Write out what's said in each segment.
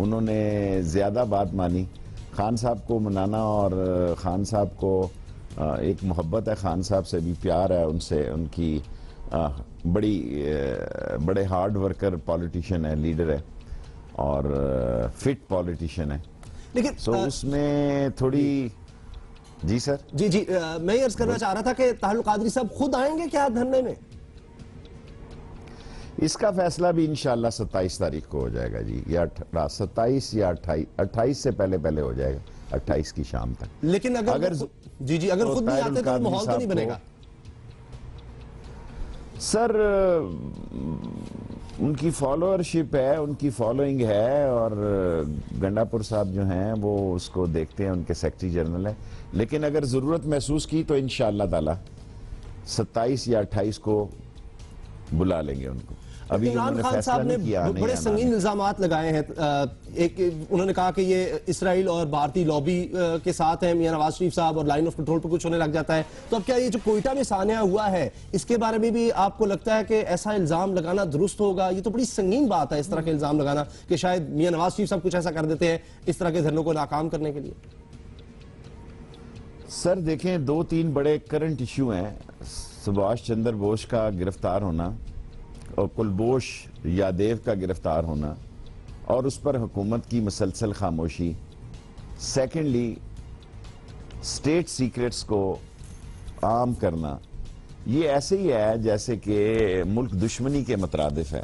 انہوں نے زیادہ بات مانی. خان صاحب کو منانا اور خان صاحب کو ایک محبت ہے خان صاحب سے بھی, پیار ہے ان سے, ان کی بڑے ہارڈ ورکر پولیٹیشین ہے, لیڈر ہے اور فٹ پولیٹیشین ہے. لیکن سو اس میں تھوڑی جی سر جی میں یہ عرض کرنا چاہ رہا تھا کہ طاہر القادری صاحب خود آئیں گے کیا دھرنے میں؟ اس کا فیصلہ بھی انشاءاللہ 27 تاریخ کو ہو جائے گا جی, یا 27 یا 28 سے پہلے ہو جائے گا, 28 کی شام تک. لیکن اگر خود نہیں آتے تو ماحول تو نہیں بنے گا سر. ان کی فالوورشپ ہے, ان کی فالوئنگ ہے, اور گنڈا پور صاحب جو ہیں وہ اس کو دیکھتے ہیں, ان کے سیکرٹری جنرل ہیں. لیکن اگر ضرورت محسوس کی تو انشاءاللہ تعالی 27 یا 28 کو بلا لیں گے ان کو. ابھی عمران خان صاحب نے بڑے سنگین الزامات لگائے ہیں. ایک انہوں نے کہا کہ یہ اسرائیل اور بھارتی لابی کے ساتھ ہیں میاں نواز شریف صاحب, اور لائن آف کنٹرول پہ کچھ ہونے لگ جاتا ہے. تو اب کیا یہ جو کوئٹہ میں سانحہ ہوا ہے اس کے بارے میں بھی آپ کو لگتا ہے کہ ایسا الزام لگانا درست ہوگا؟ یہ تو بڑی سنگین بات ہے اس طرح کے الزام لگانا, کہ شاید میاں نواز شریف صاحب کچھ ایسا کر دیتے ہیں اس طرح کے دھرنوں کو ناکام کرنے کے لیے. سر دیکھیں 2-3 بڑے کرنٹ ایشو ہیں. سبھاش چندر بوس کا گرفتار ہونا اور کلبوش یادیو کا گرفتار ہونا اور اس پر حکومت کی مسلسل خاموشی. سیکنڈلی اسٹیٹ سیکرٹس کو عام کرنا, یہ ایسے ہی ہے جیسے کہ ملک دشمنی کے مترادف ہے.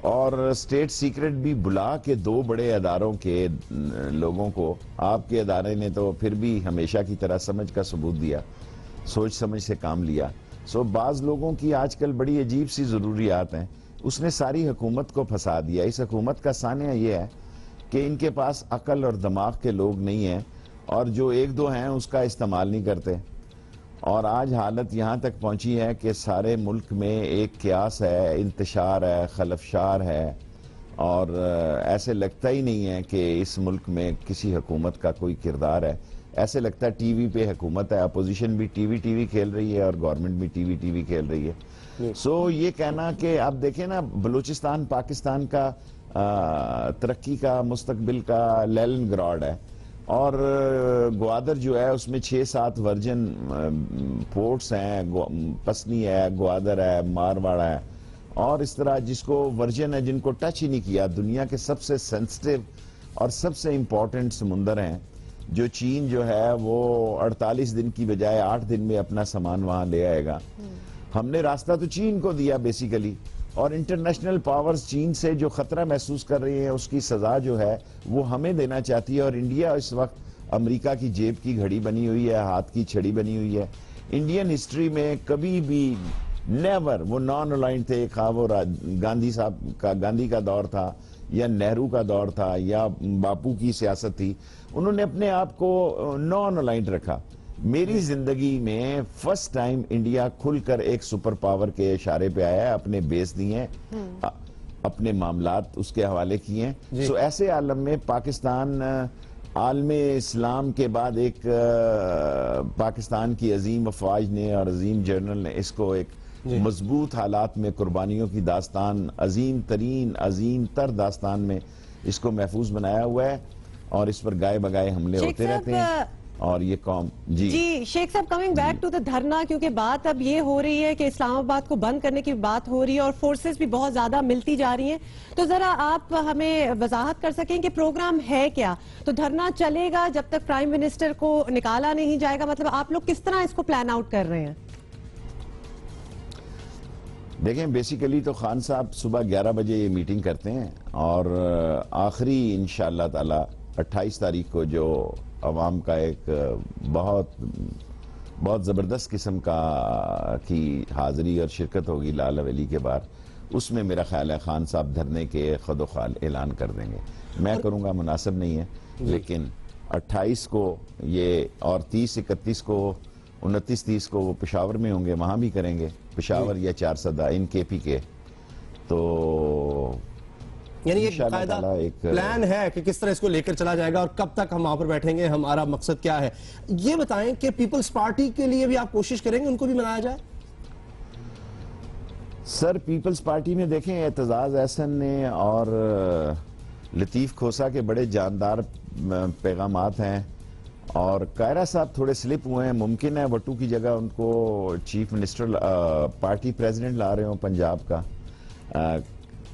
اور اسٹیٹ سیکرٹ بھی بلا کے 2 بڑے اداروں کے لوگوں کو, آپ کے ادارے نے تو پھر بھی ہمیشہ کی طرح سمجھ کا ثبوت دیا, سوچ سمجھ سے کام لیا. سو بعض لوگوں کی آج کل بڑی عجیب سی ضروریات ہیں, اس نے ساری حکومت کو پھنسا دیا. اس حکومت کا سانحہ یہ ہے کہ ان کے پاس عقل اور دماغ کے لوگ نہیں ہیں, اور جو 1-2 ہیں اس کا استعمال نہیں کرتے. اور آج حالت یہاں تک پہنچی ہے کہ سارے ملک میں ایک قیاس ہے, انتشار ہے, خلفشار ہے, اور ایسے لگتا ہی نہیں ہے کہ اس ملک میں کسی حکومت کا کوئی کردار ہے. ایسے لگتا ہے ٹی وی پہ حکومت ہے, اپوزیشن بھی ٹی وی کھیل رہی ہے اور گورنمنٹ بھی ٹی وی کھیل رہی ہے. سو یہ کہنا کہ آپ دیکھیں نا, بلوچستان پاکستان کا ترقی کا مستقبل کا لیلن گراڈ ہے, اور گوادر جو ہے اس میں 6-7 ورجن پورٹس ہیں, پسنی ہے, گوادر ہے, مارواڑا ہے, اور اس طرح جس کو ورجن ہے جن کو ٹچ ہی نہیں کیا. دنیا کے سب سے سینسٹیو اور سب سے امپورٹنٹ سمندر ہیں, جو چین جو ہے وہ 48 دن کی بجائے 8 دن میں اپنا سامان وہاں لے آئے گا. ہم نے راستہ تو چین کو دیا بیسیکلی, اور انٹرنیشنل پاورز چین سے جو خطرہ محسوس کر رہی ہیں اس کی سزا جو ہے وہ ہمیں دینا چاہتی ہے. اور انڈیا اس وقت امریکہ کی جیب کی گھڑی بنی ہوئی ہے, ہاتھ کی چھڑی بنی ہوئی ہے. انڈین ہسٹری میں کبھی بھی نیور وہ نان الائنڈ تھے, خواہ وہ گاندھی کا دور تھا یا نہرو کا دور تھا یا باپو کی سیاست تھی, انہوں نے اپنے آپ کو نان الائنڈ رکھا. میری زندگی میں فرسٹ ٹائم انڈیا کھل کر ایک سپر پاور کے اشارے پہ آیا ہے, اپنے بیس دیے ہیں, اپنے معاملات اس کے حوالے کیے ہیں. سو ایسے عالم میں پاکستان عالم اسلام کے بعد ایک پاکستان کی عظیم افواج نے اور عظیم جنرل نے اس کو ایک مضبوط حالات میں قربانیوں کی داستان, عظیم تر داستان میں اس کو محفوظ بنایا ہوا ہے, اور اس پر گائے بگائے حملے ہوتے رہتے ہیں. اور یہ قوم جی شیخ صاحب کمنگ بیک ٹو دا دھرنا, کیونکہ بات اب یہ ہو رہی ہے کہ اسلام آباد کو بند کرنے کی بات ہو رہی ہے اور فورسز بھی بہت زیادہ ملتی جا رہی ہیں, تو ذرا آپ ہمیں وضاحت کر سکیں کہ پروگرام ہے کیا؟ تو دھرنا چلے گا جب تک پرائم منسٹر کو نکالا نہیں جائے گا, مطلب آپ لوگ کس طرح اس کو پلان آؤٹ کر رہے ہیں؟ دیکھیں بیسیکلی تو خان صاحب صبح 11 بجے یہ میٹنگ کرتے ہیں, اور آخری انشاءاللہ تعالی 28 تاریخ کو جو عوام کا ایک بہت زبردست قسم کی حاضری اور شرکت ہوگی لال حویلی کے باہر, اس میں میرا خیال ہے خان صاحب دھرنے کے خد و خال اعلان کر دیں گے. میں کروں گا مناسب نہیں ہے, لیکن 28 کو یہ, اور 30-31 کو 29-30 کو وہ پشاور میں ہوں گے, وہاں بھی کریں گے, پشاور یا 4 ان کے پی کے. تو یعنی ایک باقاعدہ پلان ہے کہ کس طرح اس کو لے کر چلا جائے گا اور کب تک ہم وہاں پر بیٹھیں گے, ہمارا مقصد کیا ہے. یہ بتائیں کہ پیپلز پارٹی کے لیے بھی آپ کوشش کریں گے ان کو بھی منایا جائے؟ سر پیپلز پارٹی میں دیکھیں اعتزاز احسن نے اور لطیف کھوسا کے بڑے جاندار پیغامات ہیں، اور قاہرہ صاحب تھوڑے سلپ ہوئے ہیں. ممکن ہے وٹو کی جگہ ان کو چیف منسٹر پارٹی پریزیڈنٹ لا رہے ہوں پنجاب کا.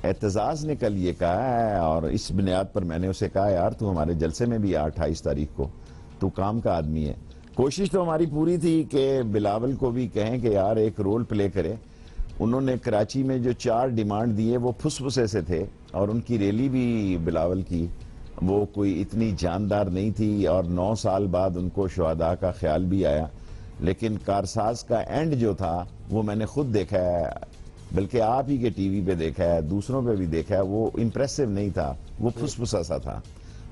اعتزاز نے کل یہ کہا ہے، اور اس بنیاد پر میں نے اسے کہا یار تو ہمارے جلسے میں بھی 28 تاریخ کو تو کام کا آدمی ہے. کوشش تو ہماری پوری تھی کہ بلاول کو بھی کہیں کہ یار ایک رول پلے کرے. انہوں نے کراچی میں جو 4 ڈیمانڈ دیے وہ پھسپھسے سے تھے، اور ان کی ریلی بھی بلاول کی وہ کوئی اتنی جاندار نہیں تھی، اور 9 سال بعد ان کو شہداء کا خیال بھی آیا. لیکن کارساز کا اینڈ جو تھا وہ میں نے خود دیکھا ہے، بلکہ آپ ہی کے ٹی وی پہ دیکھا ہے، دوسروں پہ بھی دیکھا ہے، وہ امپریسو نہیں تھا، وہ پھسپھسا سا تھا.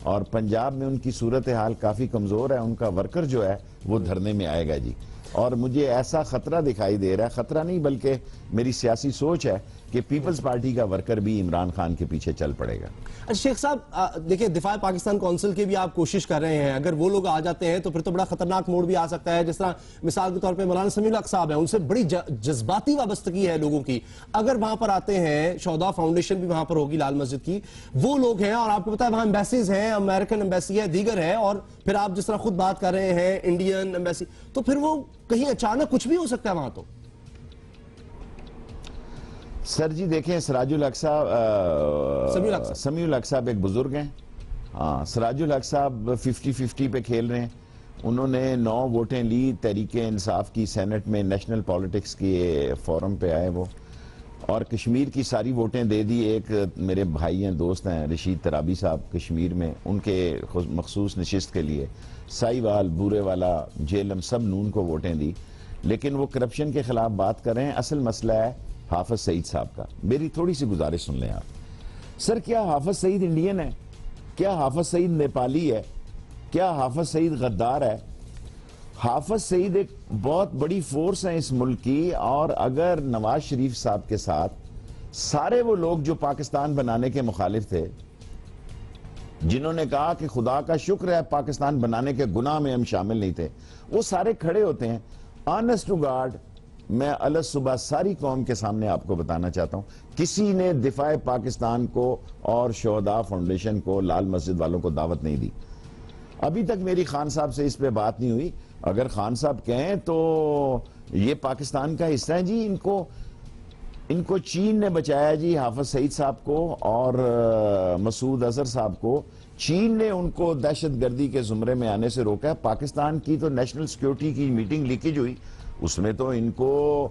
اور پنجاب میں ان کی صورتحال کافی کمزور ہے. ان کا ورکر جو ہے وہ دھرنے میں آئے گا جی. اور مجھے ایسا خطرہ دکھائی دے رہا ہے، خطرہ نہیں بلکہ میری سیاسی سوچ ہے کہ پیپلز پارٹی کا ورکر بھی عمران خان کے پیچھے چل پڑے گا. شیخ صاحب دیکھیں، دفاع پاکستان کونسل کے بھی آپ کوشش کر رہے ہیں، اگر وہ لوگ آ جاتے ہیں تو پھر تو بڑا خطرناک موڑ بھی آ سکتا ہے. جس طرح مثال کے طور پہ مولانا سمیع الحق صاحب ہیں، ان سے بڑی جذباتی وابستگی ہے لوگوں کی. اگر وہاں پر آتے ہیں، شہداء فاؤنڈیشن بھی وہاں پر ہوگی لال مسجد کی، وہ لوگ ہیں، اور آپ کو پتا ہے وہاں ایمبیسیز ہیں، امریکن ایمبیسی ہے، دیگر ہے، اور پھر آپ جس طرح خود بات کر رہے ہیں انڈین ایمبیسی، تو پھر وہ کہیں اچانک کچھ بھی ہو سکتا ہے وہاں. تو سر جی دیکھیں، سمیع الحق صاحب ایک بزرگ ہیں. ہاں، سراج الحق صاحب 50-50 پہ کھیل رہے ہیں. انہوں نے 9 ووٹیں لی تحریک انصاف کی سینٹ میں، نیشنل پالیٹکس کے فورم پہ آئے وہ، اور کشمیر کی ساری ووٹیں دے دی. ایک میرے بھائی ہیں، دوست ہیں، رشید ترابی صاحب کشمیر میں، ان کے مخصوص نشست کے لیے سائی وال، بورے والا، جیلم سب نون کو ووٹیں دی. لیکن وہ کرپشن کے خلاف بات کر رہے ہیں. اصل مسئلہ ہے حافظ سعید صاحب کا. میری تھوڑی سی گزارش سن لیں آپ. سر کیا حافظ سعید انڈین ہے؟ کیا حافظ سعید نیپالی ہے؟ کیا حافظ سعید غدار ہے؟ حافظ سعید ایک بہت بڑی فورس ہے اس ملک کی. اور اگر نواز شریف صاحب کے ساتھ سارے وہ لوگ جو پاکستان بنانے کے مخالف تھے، جنہوں نے کہا کہ خدا کا شکر ہے پاکستان بنانے کے گناہ میں ہم شامل نہیں تھے، وہ سارے کھڑے ہوتے ہیں. آنسٹ ٹو گاڈ میں الگ صبح ساری قوم کے سامنے آپ کو بتانا چاہتا ہوں، کسی نے دفاع پاکستان کو اور شہداء فاؤنڈیشن کو، لال مسجد والوں کو دعوت نہیں دی. ابھی تک میری خان صاحب سے اس پہ بات نہیں ہوئی. اگر خان صاحب کہیں تو یہ پاکستان کا حصہ ہے جی. ان کو چین نے بچایا جی، حافظ سعید صاحب کو اور مسعود اظہر صاحب کو. چین نے ان کو دہشت گردی کے زمرے میں آنے سے روکا ہے. پاکستان کی تو نیشنل سیکیورٹی کی میٹنگ لیکیج ہوئی، اس میں تو ان کو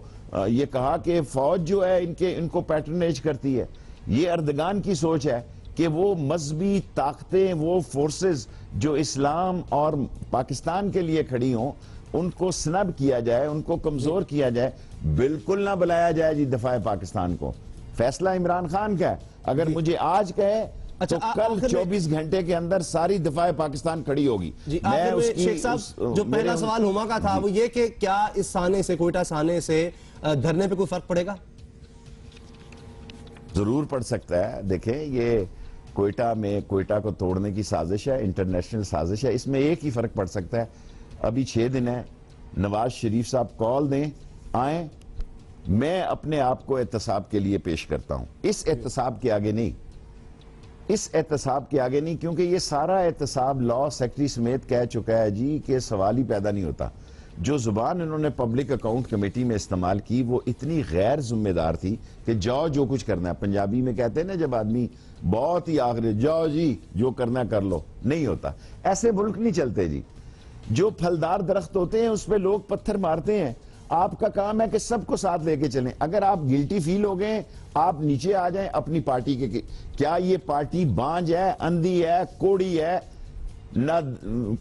یہ کہا کہ فوج جو ہے ان کو پیٹرنیج کرتی ہے. یہ اردگان کی سوچ ہے کہ وہ مذہبی طاقتیں، وہ فورسز جو اسلام اور پاکستان کے لیے کھڑی ہوں، ان کو سنب کیا جائے، ان کو کمزور کیا جائے. بالکل نہ بلایا جائے جی دفاع پاکستان کو. فیصلہ عمران خان کا ہے. اگر مجھے آج کہے تو کل 24 گھنٹے کے اندر ساری دفاع پاکستان کھڑی ہوگی. شیخ صاحب جو پہلا سوال ہما کا تھا وہ یہ کہ کیا اس سانے سے، کوئٹہ سانے سے دھرنے پہ کوئی فرق پڑے گا؟ ضرور پڑ سکتا ہے. دیکھیں، یہ کوئٹہ کو توڑنے کی سازش ہے، انٹرنیشنل سازش ہے. اس میں ایک ہی فرق پڑ سکتا ہے. ابھی 6 دن ہے، نواز شریف صاحب کال دیں، آئیں، میں اپنے آپ کو احتساب کے لیے پیش کرتا ہوں. اس احتساب کے آگے نہیں، اس احتساب کے آگے نہیں، کیونکہ یہ سارا احتساب لا سیکٹری سمیت کہہ چکا ہے جی کہ سوال ہی پیدا نہیں ہوتا. جو زبان انہوں نے پبلک اکاؤنٹ کمیٹی میں استعمال کی وہ اتنی غیر ذمہ دار تھی کہ جاؤ جو کچھ کرنا ہے. پنجابی میں کہتے ہیں نا جب آدمی بہت ہی آخری، جاؤ جی جو کرنا کر لو، نہیں ہوتا. ایسے ملک نہیں چلتے جی. جو پھلدار درخت ہوتے ہیں اس پہ لوگ پتھر مارتے ہیں. آپ کا کام ہے کہ سب کو ساتھ لے کے چلیں. اگر آپ گلٹی فیل ہو گئے، آپ نیچے آ جائیں اپنی پارٹی کے. کیا یہ پارٹی بانج ہے، اندھی ہے، کوڑی ہے، نہ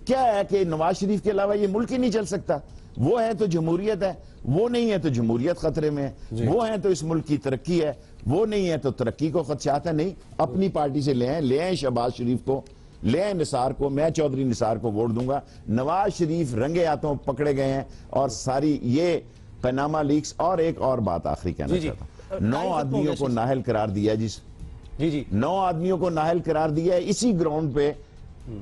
کیا ہے کہ نواز شریف کے علاوہ یہ ملک ہی نہیں چل سکتا؟ وہ ہے تو جمہوریت ہے، وہ نہیں ہے تو جمہوریت خطرے میں ہے. وہ ہے تو اس ملک کی ترقی ہے، وہ نہیں ہے تو ترقی کو خدشات ہے. نہیں، اپنی پارٹی سے لے آئیں شہباز شریف کو، لے آئیں نثار کو. میں چودھری نثار کو ووٹ دوں گا. نواز شریف رنگے ہاتھوں پکڑے گئے ہیں اور ساری یہ پیناما لیکس. اور ایک اور بات آخری کہنا چاہتا ہوں. 9 آدمیوں کو نااہل قرار دیا جی 9 آدمیوں کو نااہل قرار دیا ہے اسی گراؤنڈ پہ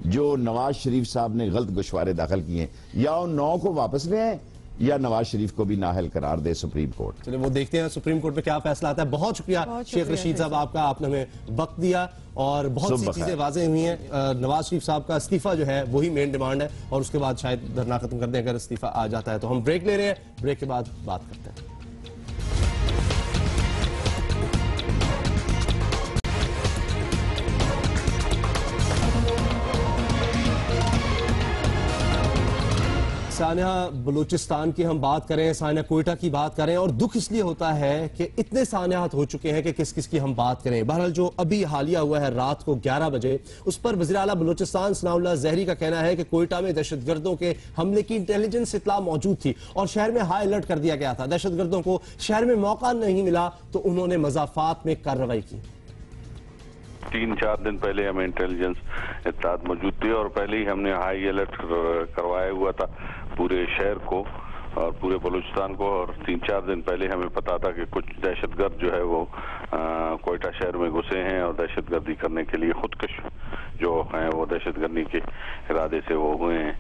جو نواز شریف صاحب نے غلط گوشوارے داخل کیے ہیں. یا ان 9 کو واپس لے آئیں یا نواز شریف کو بھی نااہل قرار دے سپریم کورٹ. چلے وہ دیکھتے ہیں سپریم کورٹ میں کیا فیصلہ آتا ہے. بہت شکریہ شیخ رشید صاحب آپ کا, آپ نے ہمیں وقت دیا اور بہت سی چیزیں واضح ہوئی ہیں. نواز شریف صاحب کا استعفیٰ جو ہے وہی مین ڈیمانڈ ہے اور اس کے بعد شاید دھرنا ختم کر دیں اگر استعفیٰ آ جاتا ہے تو. ہم بریک لے رہے ہیں, بریک کے بعد بات کرتے ہیں. سانحہ بلوچستان کی ہم بات کریں, سانحہ کوئٹہ کی بات کریں, اور دکھ اس لیے ہوتا ہے کہ اتنے سانحات ہو چکے ہیں کہ کس کس کی ہم بات کریں. بہرحال جو ابھی حالیہ ہوا ہے رات کو 11 بجے, اس پر وزیر اعلیٰ بلوچستان ثناء اللہ زہری کا کہنا ہے کہ کوئٹہ میں دہشت گردوں کے حملے کی انٹیلیجنس اطلاع موجود تھی اور شہر میں ہائی الرٹ کر دیا گیا تھا. دہشت گردوں کو شہر میں موقع نہیں ملا تو انہوں نے مضافات میں کارروائی کی. 3-4 دن پہلے ہمیں انٹیلیجنس اطلاعات موجود تھی اور پہلے ہی ہم نے ہائی الرٹ کروایا ہوا تھا پورے شہر کو اور پورے بلوچستان کو, اور 3-4 دن پہلے ہمیں پتا تھا کہ کچھ دہشت گرد جو ہے وہ کوئٹہ شہر میں گھسے ہیں اور دہشت گردی کرنے کے لیے خودکش جو ہیں وہ دہشت گردی کے ارادے سے وہ ہوئے ہیں.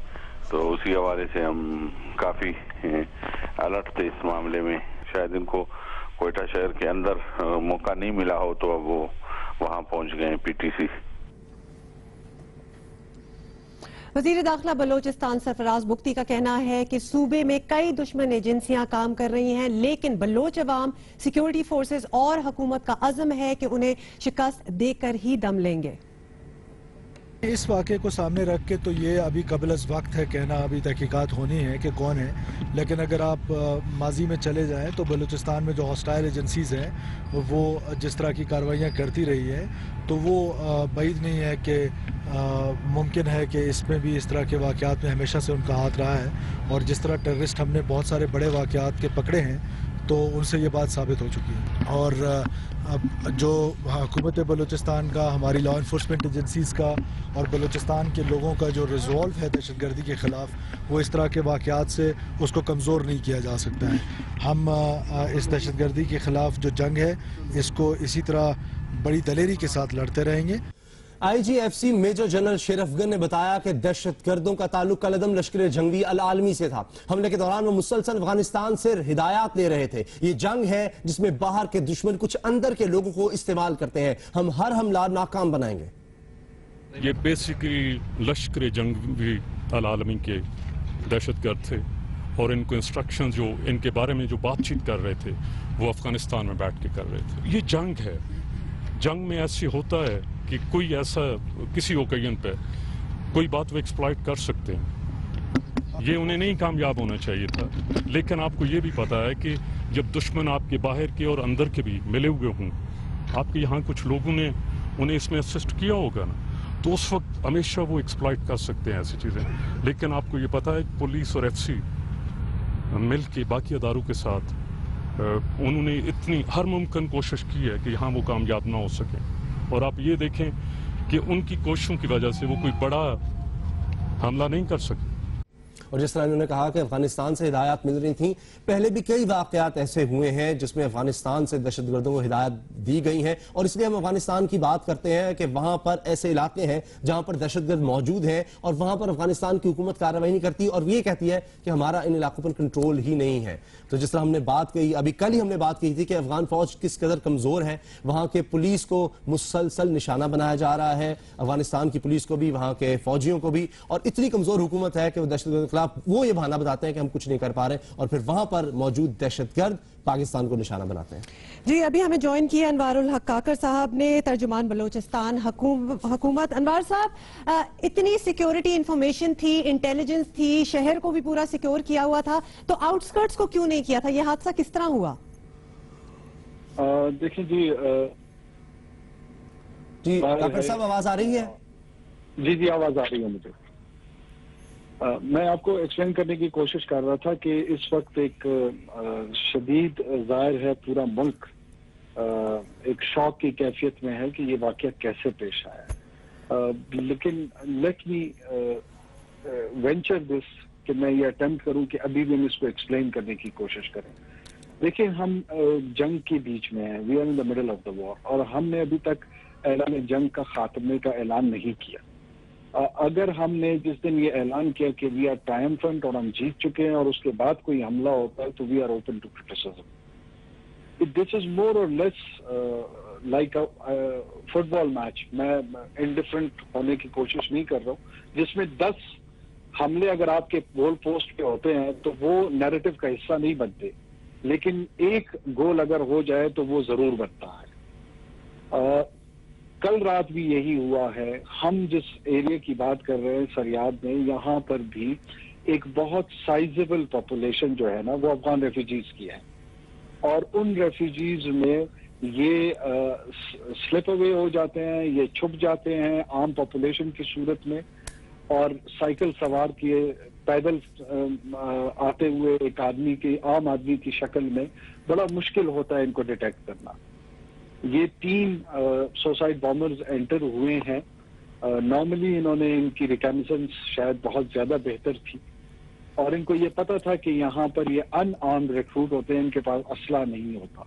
تو اسی حوالے سے ہم کافی الرٹ تھے اس معاملے میں. شاید ان کو کوئٹہ شہر کے اندر موقع نہیں ملا ہو تو اب وہ وہاں پہنچ گئے پی ٹی سی. وزیر داخلہ بلوچستان سرفراز بگٹی کا کہنا ہے کہ صوبے میں کئی دشمن ایجنسیاں کام کر رہی ہیں لیکن بلوچ عوام, سیکیورٹی فورسز اور حکومت کا عزم ہے کہ انہیں شکست دے کر ہی دم لیں گے. اس واقعے کو سامنے رکھ کے تو یہ ابھی قبل از وقت ہے کہنا, ابھی تحقیقات ہونی ہے کہ کون ہے. لیکن اگر آپ ماضی میں چلے جائیں تو بلوچستان میں جو ہاسٹائل ایجنسیز ہیں وہ جس طرح کی کارروائیاں کرتی رہی ہے تو وہ بعید نہیں ہے کہ ممکن ہے کہ اس میں بھی اس طرح کے واقعات میں ہمیشہ سے ان کا ہاتھ رہا ہے. اور جس طرح ٹیررسٹ ہم نے بہت سارے بڑے واقعات کے پکڑے ہیں تو ان سے یہ بات ثابت ہو چکی ہے. اور اب جو حکومت بلوچستان کا, ہماری لا انفورسمنٹ ایجنسیز کا اور بلوچستان کے لوگوں کا جو ریزولو ہے دہشت گردی کے خلاف, وہ اس طرح کے واقعات سے اس کو کمزور نہیں کیا جا سکتا ہے. ہم اس دہشت گردی کے خلاف جو جنگ ہے اس کو اسی طرح بڑی دلیری کے ساتھ لڑتے رہیں گے. آئی جی ایف سی میجر جنرل شیر افغان نے بتایا کہ دہشت گردوں کا تعلق کالعدم لشکر جنگی العالمی سے تھا. حملے کے دوران وہ مسلسل افغانستان سے ہدایات لے رہے تھے. یہ جنگ ہے جس میں باہر کے دشمن کچھ اندر کے لوگوں کو استعمال کرتے ہیں. ہم ہر حملہ ناکام بنائیں گے. یہ بیسیکلی لشکر جنگی العالمی کے دہشت گرد تھے اور ان کو انسٹرکشن جو ان کے بارے میں جو بات چیت کر رہے تھے وہ افغانستان میں بیٹھ کے کر رہے تھے. یہ جنگ ہے, جنگ میں ایسے ہوتا ہے کہ کوئی ایسا کسی اوکیزن پہ کوئی بات وہ ایکسپلائٹ کر سکتے ہیں. یہ انہیں نہیں کامیاب ہونا چاہیے تھا, لیکن آپ کو یہ بھی پتا ہے کہ جب دشمن آپ کے باہر کے اور اندر کے بھی ملے ہوئے ہوں, آپ کے یہاں کچھ لوگوں نے انہیں اس میں اسسٹ کیا ہوگا نا, تو اس وقت ہمیشہ وہ ایکسپلائٹ کر سکتے ہیں ایسی چیزیں. لیکن آپ کو یہ پتا ہے پولیس اور ایف سی مل کے باقی اداروں کے ساتھ انہوں نے اتنی ہر ممکن کوشش کی ہے کہ یہاں وہ کامیاب نہ ہو سکیں. اور آپ یہ دیکھیں کہ ان کی کوششوں کی وجہ سے وہ کوئی بڑا حملہ نہیں کر سکے. اور جس طرح انہوں نے کہا کہ افغانستان سے ہدایات مل رہی تھیں, پہلے بھی کئی واقعات ایسے ہوئے ہیں جس میں افغانستان سے دہشت گردوں کو ہدایت دی گئی ہیں, اور اس لیے ہم افغانستان کی بات کرتے ہیں کہ وہاں پر ایسے علاقے ہیں جہاں پر دہشت گرد موجود ہیں اور وہاں پر افغانستان کی حکومت کارروائی نہیں کرتی اور یہ کہتی ہے کہ ہمارا ان علاقوں پر کنٹرول ہی نہیں ہے. تو جس طرح ہم نے بات کہی, ابھی کل ہی ہم نے بات کی تھی کہ افغان فوج کس قدر کمزور ہے, وہاں کے پولیس کو مسلسل نشانہ بنایا جا رہا ہے, افغانستان کی پولیس کو بھی, وہاں کے فوجیوں کو بھی, اور اتنی کمزور حکومت ہے کہ وہ دہشت گرد کے خلاف وہ یہ بہانہ بتاتے ہیں کہ ہم کچھ نہیں کر پا رہے, اور پھر وہاں پر موجود دہشت گرد پاکستان کو نشانہ بناتے ہیں. جی ابھی ہمیں جوائن کیا انوار الحق کاکر صاحب نے, ترجمان بلوچستان حکومت. انوار صاحب, اتنی سیکیورٹی انفارمیشن تھی, انٹیلیجنس تھی, شہر کو بھی پورا سیکیور کیا ہوا تھا, تو آؤٹ سکرٹس کو کیوں نہیں کیا تھا؟ یہ حادثہ کس طرح ہوا؟ دیکھیں جی کاکر صاحب آواز آ رہی ہے؟ جی آواز آ رہی ہے مجھے. میں آپ کو ایکسپلین کرنے کی کوشش کر رہا تھا کہ اس وقت ایک شدید ظاہر ہے پورا ملک ایک شوق کی کیفیت میں ہے کہ یہ واقعہ کیسے پیش آیا. لیکن لیٹ می وینچر دس کہ میں یہ اٹیمپٹ کروں کہ ابھی بھی ہم اس کو ایکسپلین کرنے کی کوشش کریں. دیکھیں, ہم جنگ کے بیچ میں ہیں, we are in the middle of the war, اور ہم نے ابھی تک اعلان جنگ کا خاتمے کا اعلان نہیں کیا. اگر ہم نے جس دن یہ اعلان کیا کہ وی آر ٹرائمفنٹ اور ہم جیت چکے ہیں اور اس کے بعد کوئی حملہ ہوتا ہے تو we are open to criticism. This is more or less like football match. میں انڈیفرنٹ ہونے کی کوشش نہیں کر رہا ہوں, جس میں 10 حملے اگر آپ کے گول پوسٹ پہ ہوتے ہیں تو وہ نیریٹو کا حصہ نہیں بنتے, لیکن ایک گول اگر ہو جائے تو وہ ضرور بنتا ہے. کل رات بھی یہی ہوا ہے. ہم جس ایریا کی بات کر رہے ہیں سریاب میں, یہاں پر بھی ایک بہت سائزیبل پاپولیشن جو ہے نا وہ افغان ریفیوجیز کی ہے, اور ان ریفیوجیز میں یہ سلپ اوے ہو جاتے ہیں, یہ چھپ جاتے ہیں عام پاپولیشن کی صورت میں, اور سائیکل سوار کیے پیدل آتے ہوئے ایک آدمی کی, عام آدمی کی شکل میں بڑا مشکل ہوتا ہے ان کو ڈیٹیکٹ کرنا. یہ 3 سوسائڈ بامبرز انٹر ہوئے ہیں. نارملی انہوں نے ان کی ریکنیسنس شاید بہت زیادہ بہتر تھی, اور ان کو یہ پتا تھا کہ یہاں پر یہ ان آرمڈ ریکروٹ ہوتے ہیں, ان کے پاس اسلحہ نہیں ہوتا,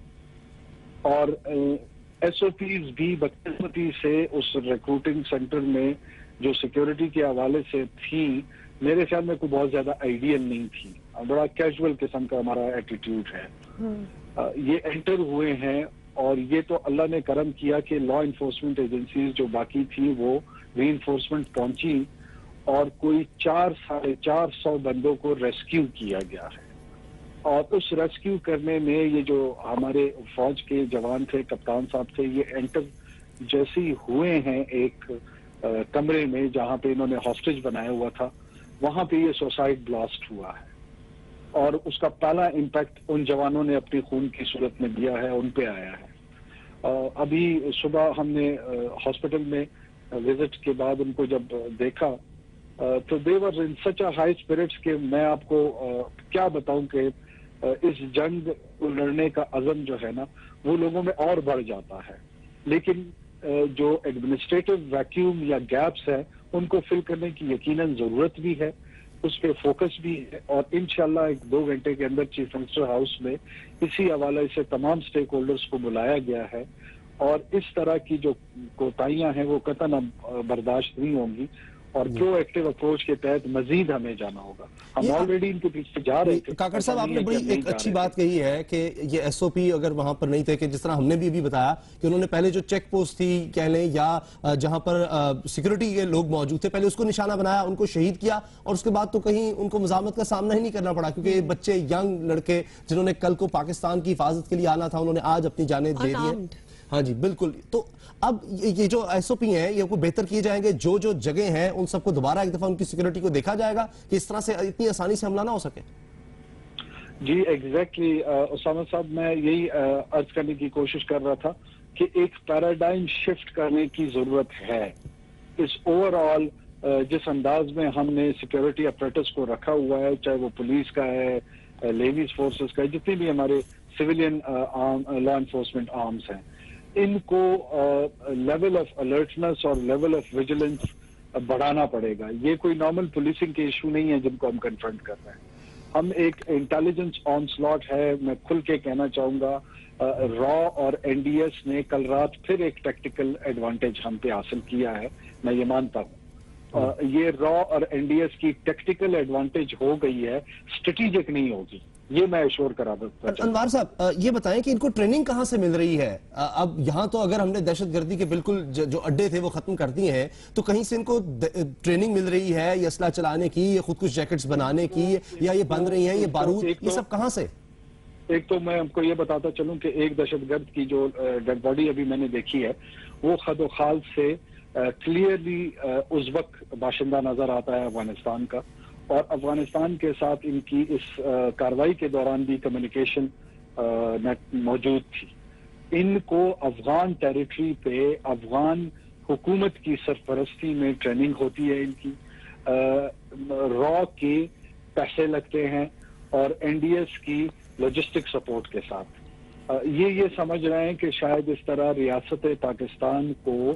اور ایس او پیز بھی بدقسمتی سے اس ریکروٹنگ سینٹر میں جو سیکیورٹی کے حوالے سے تھی, میرے خیال میں کوئی بہت زیادہ آئیڈیل نہیں تھی. بڑا کیجول قسم کا ہمارا ایٹیٹیوڈ ہے. یہ انٹر ہوئے ہیں, اور یہ تو اللہ نے کرم کیا کہ لا انفورسمنٹ ایجنسیز جو باقی تھیں وہ ری انفورسمنٹ پہنچی, اور کوئی 400-450 بندوں کو ریسکیو کیا گیا ہے. اور اس ریسکیو کرنے میں یہ جو ہمارے فوج کے جوان تھے, کپتان صاحب تھے, یہ انٹر جیسے ہی ہوئے ہیں ایک کمرے میں جہاں پہ انہوں نے ہاسٹیج بنایا ہوا تھا, وہاں پہ یہ سوسائڈ بلاسٹ ہوا ہے, اور اس کا پہلا امپیکٹ ان جوانوں نے اپنی خون کی صورت میں دیا ہے, ان پہ آیا ہے. ابھی صبح ہم نے ہاسپٹل میں وزٹ کے بعد ان کو جب دیکھا تو دے ور ان سچ اے ہائی اسپرٹس کہ میں آپ کو کیا بتاؤں کہ اس جنگ کو لڑنے کا عزم جو ہے نا وہ لوگوں میں اور بڑھ جاتا ہے. لیکن جو ایڈمنسٹریٹو ویکیوم یا گیپس ہیں ان کو فل کرنے کی یقیناً ضرورت بھی ہے, اس پہ فوکس بھی ہے, اور انشاءاللہ 1-2 گھنٹے کے اندر چیف منسٹر ہاؤس میں اسی حوالے سے تمام سٹیک ہولڈرز کو بلایا گیا ہے, اور اس طرح کی جو کوتاہیاں ہیں وہ قطعاً برداشت نہیں ہوں گی, اور پرو ایکٹیو اپروچ کے تحت مزید ہمیں جانا ہوگا. ہم آلریڈی ان کے پیچھے جا رہے تھے. کاکڑ صاحب آپ نے بڑی ایک اچھی بات کہی ہے کہ یہ ایس او پی اگر وہاں پر نہیں تھے, کہ جس طرح ہم نے بھی بتایا کہ انہوں نے پہلے جو چیک پوسٹ تھی کہہ لیں یا جہاں پر سیکورٹی کے لوگ موجود تھے پہلے اس کو نشانہ بنایا, ان کو شہید کیا, اور اس کے بعد تو کہیں ان کو مزاحمت کا سامنا ہی نہیں کرنا پڑا, کیونکہ بچے ینگ لڑکے جنہوں نے کل کو پاکستان کی حفاظت کے لیے آنا تھا انہوں نے آج اپنی جانیں دے دی ہیں. ہاں جی بالکل. تو اب یہ جو ایس او پی ہیں یہ کو بہتر کیے جائیں گے, جو جگہ ہیں ان سب کو دوبارہ ایک دفعہ ان کی سیکورٹی کو دیکھا جائے گا کہ اس طرح سے اتنی آسانی سے حملہ نہ ہو سکے. جی ایگزیکٹلی اسامہ صاحب, میں یہی عرض کرنے کی کوشش کر رہا تھا کہ ایک پیراڈائم شفٹ کرنے کی ضرورت ہے. اس اوور آل جس انداز میں ہم نے سیکورٹی اپریٹس کو رکھا ہوا ہے, چاہے وہ پولیس کا ہے, لیویز فورسز کا ہے, جتنے بھی ہمارے سویلین لا انفورسمنٹ آرمز ہیں, ان کو لیول آف الرٹنس اور لیول آف ویجیلنس بڑھانا پڑے گا. یہ کوئی نارمل پولیسنگ کے ایشو نہیں ہے جن کو ہم کنفرنٹ کر رہے ہیں. ہم ایک انٹیلیجنس آن سلاٹ ہے. میں کھل کے کہنا چاہوں گا را اور این ڈی ایس نے کل رات پھر ایک ٹیکٹیکل ایڈوانٹیج ہم پہ حاصل کیا ہے, میں یہ مانتا ہوں. یہ را اور این ڈی ایس کی ٹیکٹیکل ایڈوانٹیج ہو گئی ہے, اسٹریٹجک نہیں ہوگی, یہ میں ایشور کرا دیتا ہوں. انوار صاحب یہ بتائیں کہ ان کو ٹریننگ کہاں سے مل رہی ہے؟ اب یہاں تو اگر ہم نے دہشت گردی کے بالکل جو اڈے تھے وہ ختم کر دیے ہیں, تو کہیں سے ان کو ٹریننگ مل رہی ہے یہ اسلحہ چلانے کی, یہ خودکش جیکٹس بنانے کی, یا یہ بن رہی ہیں یہ بارود, یہ سب کہاں سے؟ ایک تو میں آپ کو یہ بتاتا چلوں کہ ایک دہشت گرد کی جو ڈیڈ باڈی ابھی میں نے دیکھی ہے وہ خد و خال سے کلیئرلی ازبک باشندہ نظر آتا ہے افغانستان کا, اور افغانستان کے ساتھ ان کی اس کارروائی کے دوران بھی کمیونیکیشن موجود تھی. ان کو افغان ٹیریٹری پہ افغان حکومت کی سرپرستی میں ٹریننگ ہوتی ہے. ان کی را کے پیسے لگتے ہیں اور این ڈی ایس کی لاجسٹک سپورٹ کے ساتھ. یہ سمجھ رہے ہیں کہ شاید اس طرح ریاست پاکستان کو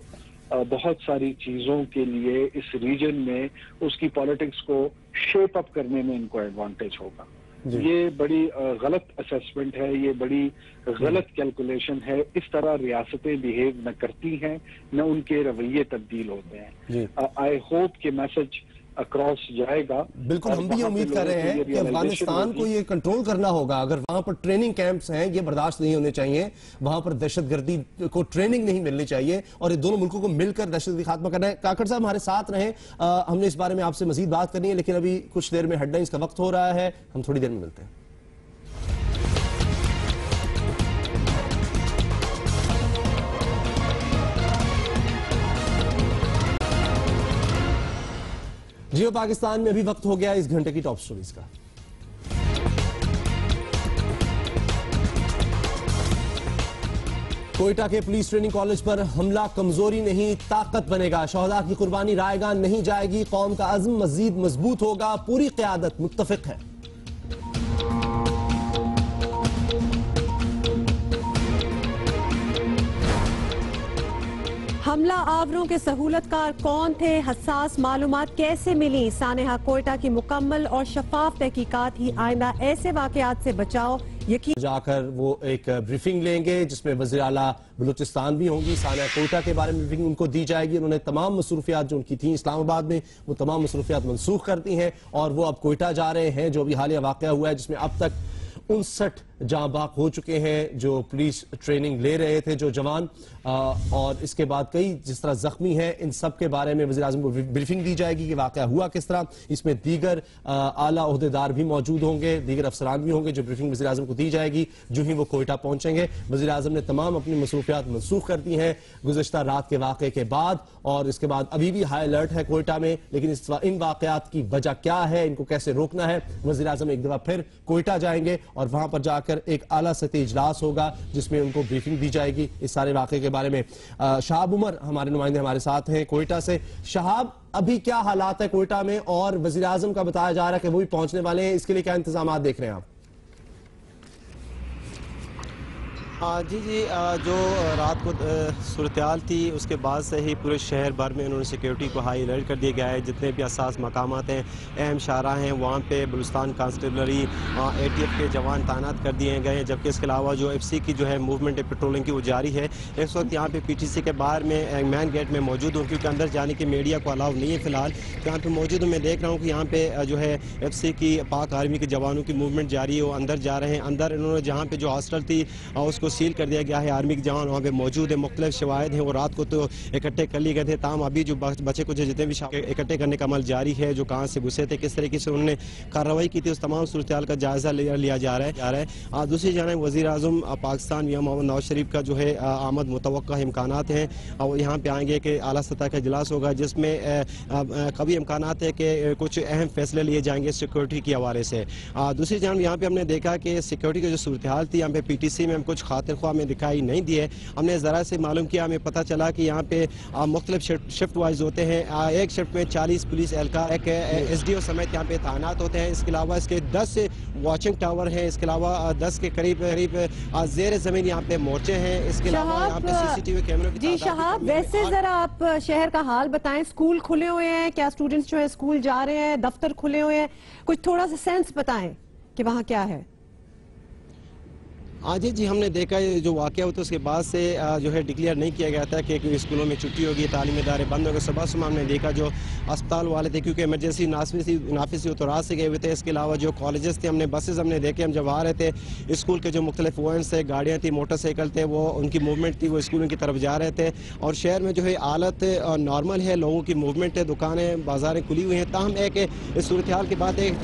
بہت ساری چیزوں کے لیے اس ریجن میں اس کی پالیٹکس کو شیپ اپ کرنے میں ان کو ایڈوانٹیج ہوگا. یہ بڑی غلط اسیسمنٹ ہے، یہ بڑی غلط کیلکولیشن ہے. اس طرح ریاستیں بیہیو نہ کرتی ہیں، نہ ان کے رویے تبدیل ہوتے ہیں. آئی ہوپ کہ میسج اکراس جائے گا. بالکل، ہم بھی امید کر رہے ہیں کہ افغانستان کو یہ کنٹرول کرنا ہوگا. اگر وہاں پر ٹریننگ کیمپس ہیں یہ برداشت نہیں ہونے چاہیے، وہاں پر دہشت گردی کو ٹریننگ نہیں ملنی چاہیے، اور یہ دونوں ملکوں کو مل کر دہشت گردی خاتمہ کرنا ہے. کاکڑ صاحب ہمارے ساتھ رہیں، ہم نے اس بارے میں آپ سے مزید بات کرنی ہے، لیکن ابھی کچھ دیر میں ہیڈ لائنز کا وقت ہو رہا ہے، ہم تھوڑی دیر میں ملتے ہیں. جیو پاکستان میں ابھی وقت ہو گیا اس گھنٹے کی ٹاپ سٹوریز کا. کوئٹہ کے پولیس ٹریننگ کالج پر حملہ کمزوری نہیں طاقت بنے گا. شہداء کی قربانی رائے گاہ نہیں جائے گی. قوم کا عزم مزید مضبوط ہوگا. پوری قیادت متفق ہے. حملہ آوروں کے سہولت کار کون تھے؟ حساس معلومات کیسے ملی؟ سانحہ کوئٹہ کی مکمل اور شفاف تحقیقات ہی آئندہ ایسے واقعات سے بچاؤ یقین. جا کر وہ ایک بریفنگ لیں گے جس میں وزیر اعلیٰ بلوچستان بھی ہوں گی. سانحہ کوئٹہ کے بارے میں بریفنگ ان کو دی جائے گی. انہوں نے تمام مصروفیات جو ان کی تھیں اسلام آباد میں، وہ تمام مصروفیات منسوخ کرتی ہیں اور وہ اب کوئٹہ جا رہے ہیں. جو بھی حالیہ واقعہ ہوا ہے جس میں اب تک 59 جاں باق ہو چکے ہیں جو پولیس ٹریننگ لے رہے تھے جو جوان، اور اس کے بعد کئی جس طرح زخمی ہیں، ان سب کے بارے میں وزیراعظم کو بریفنگ دی جائے گی کہ واقعہ ہوا کس طرح. اس میں دیگر اعلیٰ عہدیدار بھی موجود ہوں گے، دیگر افسران بھی ہوں گے جو بریفنگ وزیراعظم کو دی جائے گی جو ہی وہ کوئٹہ پہنچیں گے. وزیراعظم نے تمام اپنی مصروفیات منسوخ کر دی ہیں گزشتہ رات کے واقعے کے بعد، اور اس کے بعد ابھی بھی ہائی الرٹ ہے کوئٹہ میں. لیکن ان واقعات کی وجہ کیا ہے، ان کو کیسے روکنا ہے، وزیراعظم ایک دفعہ پھر کوئٹہ جائیں گے اور وہاں پر جا کر ایک اعلیٰ سطحی اجلاس ہوگا جس میں ان کو بریفنگ دی جائے گی اس سارے واقعے کے بارے میں. شہاب عمر ہمارے نمائندے ہمارے ساتھ ہیں کوئٹہ سے. شہاب، ابھی کیا حالات ہے کوئٹہ میں، اور وزیراعظم کا بتایا جا رہا ہے کہ وہ بھی پہنچنے والے ہیں، اس کے لیے کیا انتظامات دیکھ رہے ہیں آپ؟ جی جو رات کو صورتحال تھی اس کے بعد سے ہی پورے شہر بھر میں انہوں نے سیکیورٹی کو ہائی الرٹ کر دیا گیا ہے. جتنے بھی حساس مقامات ہیں، اہم شاہراہ ہیں، وہاں پہ بلوچستان کانسٹیبلری ATF کے جوان تعینات کر دیے گئے ہیں. جبکہ اس کے علاوہ جو FC کی جو ہے موومنٹ پیٹرولنگ کی وہ جاری ہے. اس وقت یہاں پہ PTC کے باہر میں مین گیٹ میں موجود ہوں کیونکہ اندر جانے کی میڈیا کو الاؤ نہیں ہے فی الحال. یہاں پہ موجود ہوں، میں دیکھ رہا ہوں کہ یہاں پہ جو ہے FC کی پاک آرمی کے جوانوں کی موومنٹ جاری ہے، وہ اندر جا رہے ہیں. اندر انہوں نے جہاں پہ جو ہاسٹل تھی اس کو سیل کر دیا گیا ہے. آرمی کے جوان وہاں پہ موجود ہیں. مختلف شواہد ہیں وہ رات کو تو اکٹھے کر لیے گئے تھے، تاہم ابھی جو بچے کچھ جتنے بھی اکٹھے کرنے کا عمل جاری ہے، جو کہاں سے گھسے تھے، کس طریقے سے انہوں نے کارروائی کی تھی، اس تمام صورتحال کا جائزہ لیا جا رہا ہے. دوسری جانب وزیر اعظم پاکستان میاں محمد نواز شریف کا جو ہے آمد متوقع امکانات ہیں، اور یہاں پہ آئیں گے کہ اعلیٰ سطح کا اجلاس ہوگا جس میں کبھی امکانات ہے کہ کچھ اہم فیصلے لیے جائیں گے سیکورٹی کے حوالے سے. دوسری جانب یہاں پہ ہم نے دیکھا کہ سیکورٹی کی جو صورتحال تھی یہاں پہ PTC میں ہم کچھ خاطر خواہ میں دکھائی نہیں دیے. ہم نے ذرا سے معلوم کیا، ہمیں پتہ چلا کہ یہاں پہ مختلف شفٹ وائز ہوتے ہیں. ایک شفٹ میں 40 پولیس اہلکار، ایک SDO سمیت یہاں پہ تعینات ہوتے ہیں. اس کے علاوہ اس کے 10 واچنگ ٹاور ہیں. اس کے علاوہ 10 کے قریب زیر زمین یہاں پہ مورچے ہیں. اس کے علاوہ یہاں پہ CCTV کیمروں کی. جی شہاب، ویسے ذرا آپ شہر کا حال بتائیں. اسکول کھلے ہوئے ہیں کیا؟ اسٹوڈنٹس جو ہے اسکول جا رہے ہیں؟ دفتر کھلے ہوئے ہیں؟ کچھ تھوڑا سا سینس بتائیں کہ وہاں کیا ہے. جی ہم نے دیکھا جو واقعہ ہوتا ہے اس کے بعد سے جو ہے ڈکلیئر نہیں کیا گیا تھا کہ اسکولوں میں چھٹی ہوگی، تعلیمی ادارے بند ہو گئے. صبح ہم نے دیکھا جو اسپتال والے تھے کیونکہ ایمرجنسی نافذ تو رات سے گئے ہوئے تھے. اس کے علاوہ جو کالجز تھے، ہم نے بسز ہم نے دیکھے، ہم جب آ رہے تھے اسکول کے جو مختلف وینس تھے، گاڑیاں تھیں، موٹر سائیکل تھے، وہ ان کی موومنٹ تھی، وہ اسکولوں کی طرف جا رہے تھے. اور شہر میں جو ہے حالت نارمل ہے، لوگوں کی موومنٹ ہے، دکانیں بازاریں کھلی ہوئی ہیں. تاہم ایک صورتحال کے بعد ایک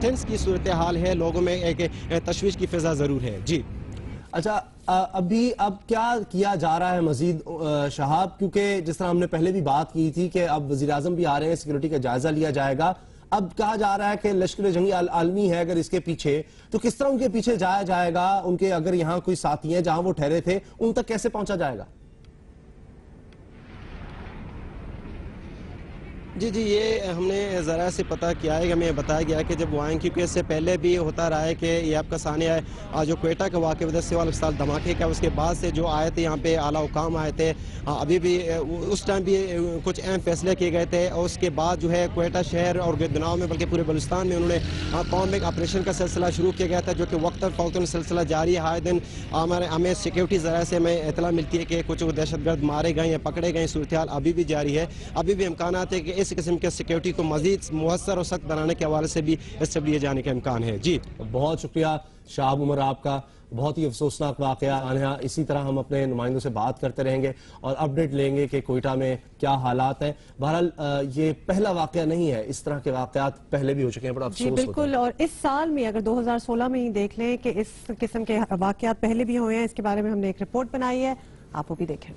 ٹینس کی صورتحال ہے، لوگوں میں ایک تشویش کی فضا ضرور ہے. جی اچھا، اب کیا کیا جا رہا ہے مزید شہاب؟ کیونکہ جس طرح ہم نے پہلے بھی بات کی تھی کہ اب وزیراعظم بھی آ رہے ہیں، سیکورٹی کا جائزہ لیا جائے گا. اب کہا جا رہا ہے کہ لشکر جنگی عالمی ہے اگر اس کے پیچھے، تو کس طرح ان کے پیچھے جایا جائے گا؟ ان کے اگر یہاں کوئی ساتھی ہیں جہاں وہ ٹھہرے تھے، ان تک کیسے پہنچا جائے گا؟ جی یہ ہم نے ذرا سے پتہ کیا ہے کہ ہمیں بتایا گیا کہ جب وہ آئیں کیونکہ اس سے پہلے بھی ہوتا رہا ہے کہ یہ آپ کا ثانیہ ہے جو کوئٹہ کا واقعہ وجہ سے والا سال دھماکے کا اس کے بعد سے جو آئے تھے یہاں پہ اعلیٰ حکام آئے تھے ابھی بھی اس ٹائم بھی کچھ اہم فیصلے کیے گئے تھے اور اس کے بعد جو ہے کوئٹہ شہر اور گردناؤں میں بلکہ پورے بلوچستان میں انہوں نے قوم ایک آپریشن کا سلسلہ شروع کیا گیا تھا جو کہ وقت فوقتاً سلسلہ جاری ہے. آئے دن ہمیں سیکیورٹی ذرائع سے ہمیں اطلاع ملتی ہے کہ کچھ دہشت گرد مارے گئے یا پکڑے گئے. صورتحال ابھی بھی جاری ہے. ابھی بھی امکانات ہے کہ اس قسم کے سیکیورٹی کو مزید مؤثر اور سخت بنانے کے حوالے سے بھی اس سے لیے جانے کا امکان ہے. جی بہت شکریہ شہاب عمر آپ کا. بہت ہی افسوسناک واقعہ. اسی طرح ہم اپنے نمائندوں سے بات کرتے رہیں گے اور اپڈیٹ لیں گے کہ کوئٹہ میں کیا حالات ہیں. بہرحال یہ پہلا واقعہ نہیں ہے, اس طرح کے واقعات پہلے بھی ہو چکے ہیں. بڑا افسوس ہوتا ہے. بالکل. اور اس سال میں اگر 2016 میں ہی دیکھ لیں کہ اس قسم کے واقعات پہلے بھی ہوئے ہیں, اس کے بارے میں ہم نے ایک رپورٹ بنائی ہے, آپ وہ بھی دیکھیں.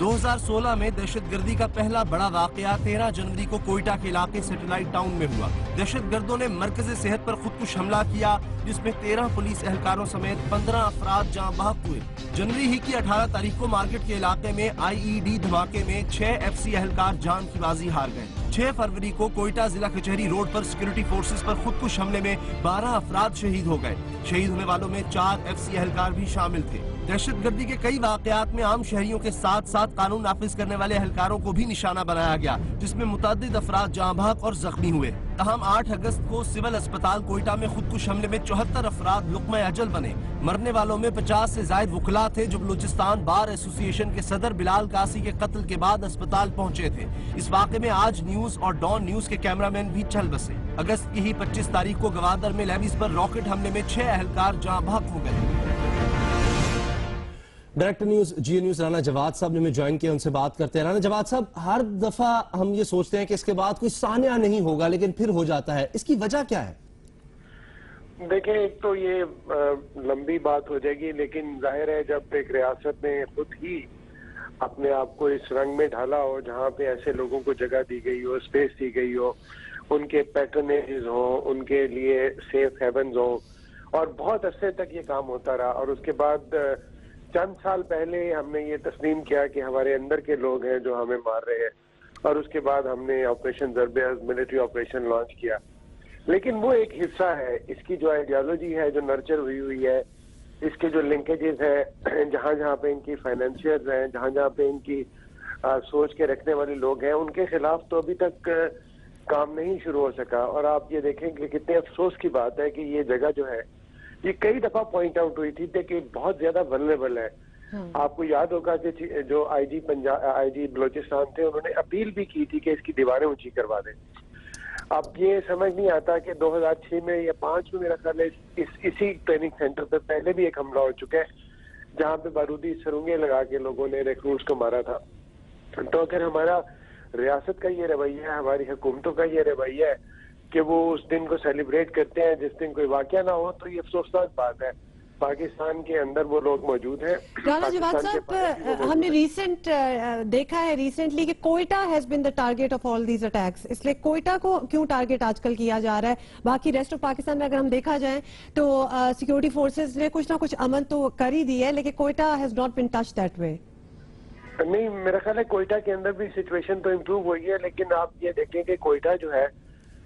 2016 میں دہشت گردی کا پہلا بڑا واقعہ 13 جنوری کو کوئٹہ کے علاقے سیٹلائٹ ٹاؤن میں ہوا. دہشت گردوں نے مرکز صحت پر خودکش حملہ کیا جس میں 13 پولیس اہلکاروں سمیت 15 افراد جاں بحق ہوئے. جنوری ہی کی 18 تاریخ کو مارکیٹ کے علاقے میں IED دھماکے میں 6 FC اہلکار جان کی بازی ہار گئے. 6 فروری کو کوئٹہ ضلع کچہری روڈ پر سیکورٹی فورسز پر خودکش حملے میں 12 افراد شہید ہو گئے. شہید ہونے والوں میں 4 FC اہلکار بھی شامل تھے. دہشت گردی کے کئی واقعات میں عام شہریوں کے ساتھ ساتھ قانون نافذ کرنے والے اہلکاروں کو بھی نشانہ بنایا گیا جس میں متعدد افراد جاں بحق اور زخمی ہوئے. تاہم 8 اگست کو سول اسپتال کوئٹہ میں خودکش حملے میں 74 افراد لقمہ اجل بنے. مرنے والوں میں 50 سے زائد وکلاء تھے جو بلوچستان بار ایسوسی ایشن کے صدر بلال قاسی کے قتل کے بعد اسپتال پہنچے تھے. اس واقعے میں آج نیوز اور ڈان نیوز کے کیمرامین بھی چل بسے. اگست کی ہی 25 تاریخ کو گوادر میں لیویز پر راکٹ حملے میں 6 اہلکار جاں بحق ہو گئے. ڈائریکٹر نیوز جی نیوز رانا جواد صاحب نے ہمیں جوائن کیا, ان سے بات کرتے ہیں. رانا جواد صاحب, ہر دفعہ ہم یہ سوچتے ہیں کہ اس کے بعد کوئی سانحہ نہیں ہوگا لیکن پھر ہو جاتا ہے, اس کی وجہ کیا ہے؟ دیکھیں, ایک تو یہ لمبی بات ہو جائے گی لیکن ظاہر ہے جب ایک ریاست نے خود ہی اپنے آپ کو اس رنگ میں ڈھالا ہو جہاں پہ ایسے لوگوں کو جگہ دی گئی ہو, اسپیس دی گئی ہو, ان کے پیٹرنیجز ہوں, ان کے لیے سیف ہیونز ہوں, اور بہت عرصے تک یہ کام ہوتا رہا. اور اس کے بعد چند سال پہلے ہم نے یہ تسلیم کیا کہ ہمارے اندر کے لوگ ہیں جو ہمیں مار رہے ہیں, اور اس کے بعد ہم نے آپریشن ضرب ملٹری آپریشن لانچ کیا. لیکن وہ ایک حصہ ہے, اس کی جو آئیڈیالوجی ہے جو نرچر ہوئی ہے, اس کے جو لنکیجز ہیں, جہاں جہاں پہ ان کی فائنینشیئرز ہیں, جہاں جہاں پہ ان کی سوچ کے رکھنے والے لوگ ہیں, ان کے خلاف تو ابھی تک کام نہیں شروع ہو سکا. اور آپ یہ دیکھیں کہ کتنے افسوس کی بات ہے کہ یہ جگہ جو ہے یہ کئی دفعہ پوائنٹ آؤٹ ہوئی تھی کہ بہت زیادہ ولنریبل ہے. آپ کو یاد ہوگا کہ جو آئی جی بلوچستان تھے, انہوں نے اپیل بھی کی تھی کہ اس کی دیواریں اونچی کروا دیں. اب یہ سمجھ نہیں آتا کہ 2006 میں یا 2005 میں میرا خیال ہے اسی ٹریننگ سینٹر پہ پہلے بھی ایک حملہ ہو چکا ہے جہاں پہ بارودی سرنگیں لگا کے لوگوں نے ریکروٹس کو مارا تھا. تو اگر ہمارا ریاست کا یہ رویہ ہے, ہماری حکومتوں کا یہ رویہ ہے کہ وہ اس دن کو سیلیبریٹ کرتے ہیں جس دن کوئی واقعہ نہ ہو, تو یہ افسوسناک بات ہے. پاکستان کے اندر وہ لوگ موجود ہیں. رانا جواد صاحب, ہم نے دیکھا ہے ریسنٹلی کہ Quetta has been the target of all these attacks. اس لیے کوئٹہ کو کیوں ٹارگیٹ آج کل کیا جا رہا ہے؟ باقی ریسٹ آف پاکستان میں اگر ہم دیکھا جائیں تو سیکورٹی فورسز نے کچھ نہ کچھ امن تو کر ہی دی ہے, لیکن Quetta has not been touch that way. نہیں, میرا خیال ہے کوئٹہ کے اندر بھی سچویشن تو امپروو ہوئی ہے, لیکن آپ یہ دیکھیں کہ کوئٹہ جو ہے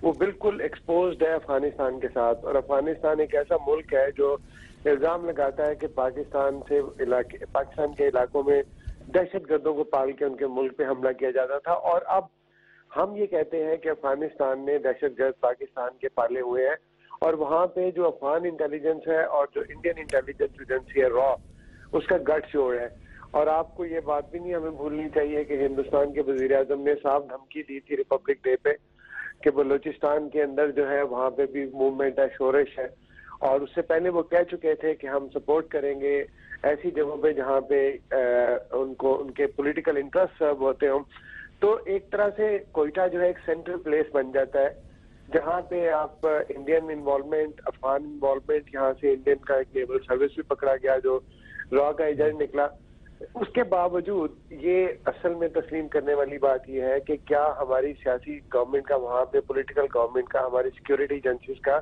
وہ بالکل ایکسپوزڈ ہے افغانستان کے ساتھ. اور افغانستان ایک ایسا ملک ہے جو الزام لگاتا ہے کہ پاکستان کے علاقوں میں دہشت گردوں کو پال کے ان کے ملک پہ حملہ کیا جاتا تھا. اور اب ہم یہ کہتے ہیں کہ افغانستان نے دہشت گرد پاکستان کے پالے ہوئے ہیں, اور وہاں پہ جو افغان انٹیلیجنس ہے اور جو انڈین انٹیلیجنس ایجنسی ہے را, اس کا گٹ شوڑ ہے. اور آپ کو یہ بات بھی نہیں ہمیں بھولنی چاہیے کہ ہندوستان کے وزیر اعظم نے صاف دھمکی دی تھی ریپبلک ڈے پہ کہ بلوچستان کے اندر جو ہے وہاں پہ بھی موومنٹ ہے, شورش ہے. اور اس سے پہلے وہ کہہ چکے تھے کہ ہم سپورٹ کریں گے ایسی جگہوں پہ جہاں پہ ان کے پولیٹیکل انٹرسٹ سرو ہوتے ہوں. تو ایک طرح سے کوئٹہ جو ہے ایک سینٹرل پلیس بن جاتا ہے جہاں پہ آپ انڈین انوالومنٹ, افغان انوالومنٹ, یہاں سے انڈین کا ایک نیول سروس بھی پکڑا گیا جو را کا ایجنٹ نکلا. اس کے باوجود یہ اصل میں تسلیم کرنے والی بات یہ ہے کہ کیا ہماری سیاسی گورنمنٹ کا, وہاں پہ پولیٹیکل گورنمنٹ کا, ہماری سیکیورٹی ایجنسیز کا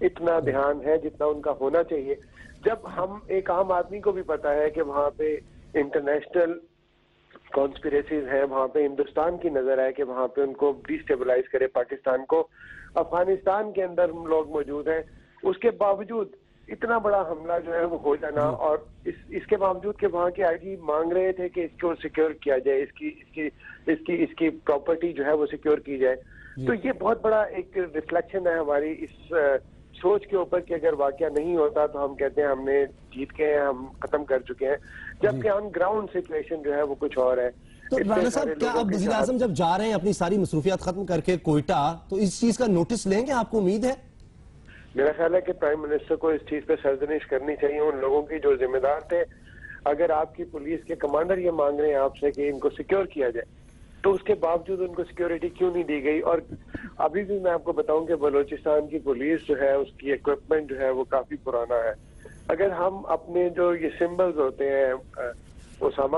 اتنا دھیان ہے جتنا ان کا ہونا چاہیے. جب ہم ایک عام آدمی کو بھی پتا ہے کہ وہاں پہ انٹرنیشنل کانسپریسیز ہیں, وہاں پہ ہندوستان کی نظر ہے کہ وہاں پہ ان کو ڈیسٹیبلائز کرے پاکستان کو, افغانستان کے اندر لوگ موجود ہیں, اس کے باوجود اتنا بڑا حملہ جو ہے وہ ہو جانا, اور اس کے باوجود کہ وہاں کے آئی جی مانگ رہے تھے کہ اس کو سیکیور کیا جائے, اس کی پراپرٹی جو ہے وہ سیکیور کی جائے. تو یہ بہت بڑا ایک ریفلیکشن ہے ہماری اس سوچ کے اوپر کہ اگر واقعہ نہیں ہوتا تو ہم کہتے ہیں ہم نے جیت کے ہیں, ہم ختم کر چکے ہیں, جبکہ آن گراؤنڈ سچویشن جو ہے وہ کچھ اور ہے. تو رانا صاحب, کیا اب وزیر اعظم جب جا رہے ہیں اپنی ساری مصروفیات ختم کر کے کوئٹہ, تو اس چیز کا نوٹس لیں گے, آپ کو امید ہے؟ میرا خیال ہے کہ پرائم منسٹر کو اس چیز پہ سرزنش کرنی چاہیے ان لوگوں کی جو ذمہ دار تھے. اگر آپ کی پولیس کے کمانڈر یہ مانگ رہے ہیں آپ سے کہ ان کو سیکیور کیا جائے, تو اس کے باوجود ان کو سیکیورٹی کیوں نہیں دی گئی؟ اور ابھی بھی میں آپ کو بتاؤں کہ بلوچستان کی پولیس جو ہے, اس کی ایکوپمنٹ جو ہے وہ کافی پرانا ہے. اگر ہم اپنے جو یہ سمبلز ہوتے ہیں اسامہ,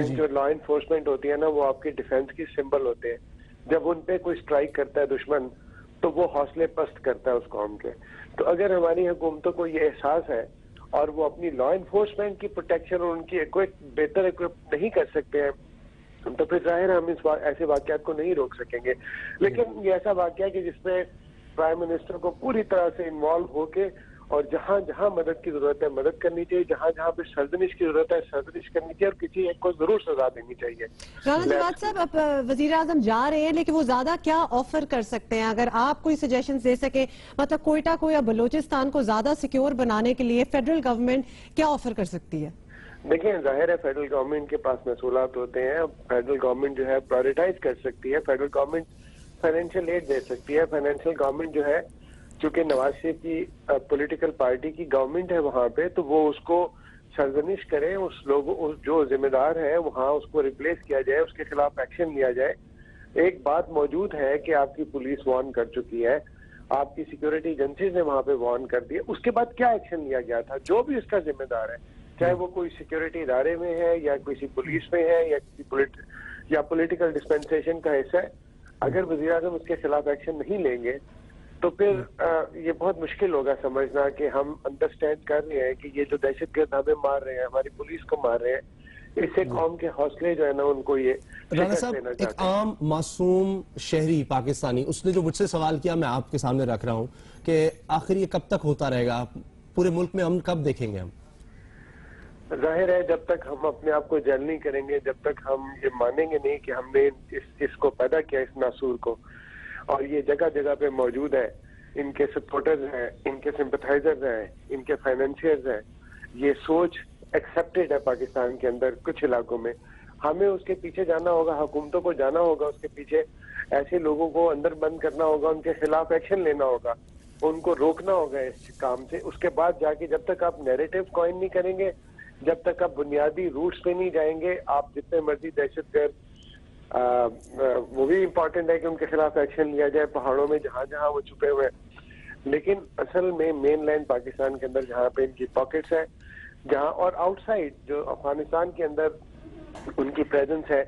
جو لا انفورسمنٹ ہوتی ہے نا, وہ آپ کے ڈیفنس کی سمبل ہوتے ہیں. جب ان پہ کوئی سٹرائک کرتا ہے دشمن تو وہ حوصلے پست کرتا ہے اس قوم کے. تو اگر ہماری حکومتوں کو یہ احساس ہے اور وہ اپنی لا انفورسمنٹ کی پروٹیکشن اور ان کی بہتر ایکوپ نہیں کر سکتے ہیں, تو پھر ظاہر ہم ایسے واقعات کو نہیں روک سکیں گے. لیکن یہ ایسا واقعہ ہے کہ جس میں پرائم منسٹر کو پوری طرح سے انوالو ہو کے اور جہاں جہاں مدد کی ضرورت ہے مدد کرنی چاہیے, جہاں جہاں پہ سرزنش کی ضرورت ہے سرزنش کرنی چاہیے, اور کسی ایک کو ضرور سزا دینی چاہیے. رانا جواد صاحب, اب وزیر اعظم جا رہے ہیں, لیکن وہ زیادہ کیا آفر کر سکتے ہیں؟ اگر آپ کوئی سجیشنز دے سکیں, مطلب کوئٹہ کو یا بلوچستان کو زیادہ سیکیور بنانے کے لیے فیڈرل گورنمنٹ کیا آفر کر سکتی ہے؟ دیکھیں, ظاہر ہے فیڈرل گورنمنٹ کے پاس محصولات ہوتے ہیں. فیڈرل گورنمنٹ جو ہے پرائیورٹائز کر سکتی ہے, فیڈرل گورنمنٹ فائنینشیل ایڈ دے سکتی ہے. فائنینشیل گورنمنٹ جو ہے, چونکہ نواز شریف کی پولیٹیکل پارٹی کی گورنمنٹ ہے وہاں پہ, تو وہ اس کو سرزنش کریں, اس لوگوں جو ذمہ دار ہے وہاں اس کو ریپلیس کیا جائے, اس کے خلاف ایکشن لیا جائے. ایک بات موجود ہے کہ آپ کی پولیس وارن کر چکی ہے, آپ کی سیکیورٹی ایجنسیز نے وہاں پہ وارن کر دیا. اس کے بعد کیا ایکشن لیا گیا تھا؟ جو بھی اس کا ذمہ دار ہے, چاہے وہ کوئی سیکیورٹی ادارے میں ہے یا کسی پولیس میں ہے یا کسی پولیٹیکل ڈسپینسیشن کا حصہ ہے, اگر وزیر اعظم اس کے خلاف ایکشن نہیں لیں گے تو پھر یہ بہت مشکل ہوگا سمجھنا کہ ہم انڈرسٹینڈ کر رہے ہیں کہ یہ جو دہشت گرد ہمیں مار رہے ہیں, ہماری پولیس کو مار رہے ہیں, اس سے قوم کے حوصلے جو ہے نا ان کو یہ رانا صاحب, ایک عام معصوم شہری پاکستانی, اس نے جو مجھ سے سوال کیا میں آپ کے سامنے رکھ رہا ہوں کہ آخر یہ کب تک ہوتا رہے گا, پورے ملک میں امن کب دیکھیں گے ہم؟ ظاہر ہے جب تک ہم اپنے آپ کو جیل نہیں کریں گے, جب تک ہم یہ مانیں گے نہیں کہ ہم نے اس کو پیدا کیا, اس ناسور کو, اور یہ جگہ جگہ پہ موجود ہے, ان کے سپورٹرز ہیں, ان کے سمپتھائزرز ہیں, ان کے فائنینشیئرز ہیں, یہ سوچ ایکسیپٹڈ ہے پاکستان کے اندر کچھ علاقوں میں. ہمیں اس کے پیچھے جانا ہوگا, حکومتوں کو جانا ہوگا اس کے پیچھے, ایسے لوگوں کو اندر بند کرنا ہوگا, ان کے خلاف ایکشن لینا ہوگا, ان کو روکنا ہوگا اس کام سے. اس کے بعد جا کے جب تک آپ نیریٹو کوائن نہیں کریں گے, جب تک آپ بنیادی روٹس پہ نہیں جائیں گے, آپ جتنے مرضی دہشت گرد, وہ بھی امپورٹنٹ ہے کہ ان کے خلاف ایکشن لیا جائے پہاڑوں میں جہاں جہاں وہ چھپے ہوئے ہیں, لیکن اصل میں مین لینڈ پاکستان کے اندر جہاں پہ ان کی پاکٹس ہیں, جہاں اور آؤٹ سائڈ جو افغانستان کے اندر ان کی پریزنس ہے,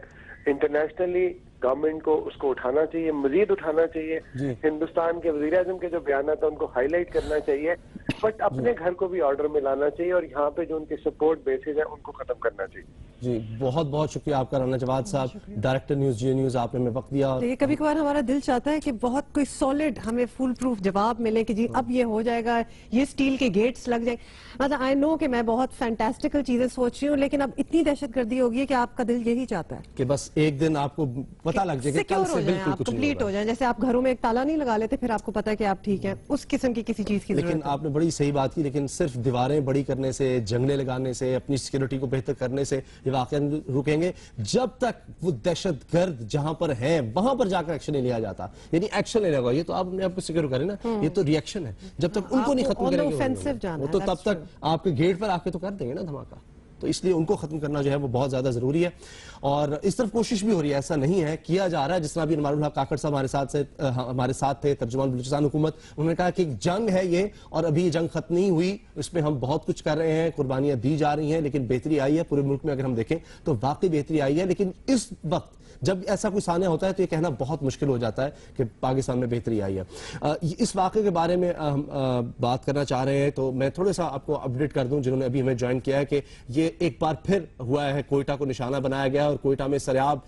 انٹرنیشنلی گورنمنٹ کو اس کو اٹھانا چاہیے, مزید اٹھانا چاہیے. ہندوستان کے وزیر اعظم کے جو بیانات ہیں ان کو ہائی لائٹ کرنا چاہیے, بٹ اپنے گھر کو بھی آرڈر میں لانا چاہیے, اور یہاں پہ جو ان کے سپورٹ بیسز ہیں ان کو ختم کرنا چاہیے. جی بہت بہت شکریہ آپ کا رانا جواد صاحب, ڈائریکٹر نیوز جی نیوز, آپ نے ہمیں وقت دیا. یہ کبھی کبھار ہمارا دل چاہتا ہے کہ بہت کوئی سالڈ ہمیں فول پروف جواب ملے کہ جی اب یہ ہو جائے گا, یہ سٹیل کے گیٹس لگ جائیں. مطلب آئی نو کہ میں بہت فینٹاسٹیکل چیزیں سوچ رہی ہوں, لیکن اب اتنی دہشت گردی ہوگی ہے کہ آپ کا دل یہی چاہتا ہے کہ بس ایک دن آپ کو پتہ لگ جائے کہ کل سے بالکل کچھ کمپلیٹ ہو جائیں. جیسے آپ گھروں میں ایک تالا نہیں لگا لیتے پھر آپ کو پتا ہے کہ آپ ٹھیک ہیں, اس قسم کی کسی چیز کی ضرورت ہے. لیکن آپ نے بڑی صحیح بات کی, لیکن صرف دیواریں بڑی کرنے سے, جنگلیں لگانے سے, اپنی سیکیورٹی کو بہتر کرنے سے یہ واقعہ رکیں گے جب تک وہ دہشت گرد جہاں پر ہیں وہاں پر جا کر ایکشن نہیں لیا جاتا. یعنی ایکشن لینے کا یہ تو آپ نے آپ کو سیکیور کریں نا, یہ تو ری ایکشن ہے. جب تک ان کو نہیں ختم کریں گے وہ تو تب تک آپ کے گیٹ پر آ کے تو کر دیں گے نا دھماکہ. تو اس لیے ان کو ختم کرنا جو ہے وہ بہت زیادہ ضروری ہے, اور اس طرف کوشش بھی ہو رہی ہے, ایسا نہیں ہے, کیا جا رہا ہے. جس طرح ابھی انوار الحق کاکڑ صاحب ہمارے ساتھ تھے, ترجمان بلوچستان حکومت, انہوں نے کہا کہ ایک جنگ ہے یہ, اور ابھی یہ جنگ ختم نہیں ہوئی, اس میں ہم بہت کچھ کر رہے ہیں, قربانیاں دی جا رہی ہیں, لیکن بہتری آئی ہے پورے ملک میں. اگر ہم دیکھیں تو واقعی بہتری آئی ہے, لیکن اس وقت جب ایسا کوئی سانحہ ہوتا ہے تو یہ کہنا بہت مشکل ہو جاتا ہے کہ پاکستان میں بہتری آئی ہے. اس واقعے کے بارے میں ہم بات کرنا چاہ رہے ہیں تو میں تھوڑا سا آپ کو اپڈیٹ کر دوں جنہوں نے ابھی ہمیں جوائن کیا ہے کہ یہ ایک بار پھر ہوا ہے, کوئٹہ کو نشانہ بنایا گیا اور کوئٹہ میں سریاب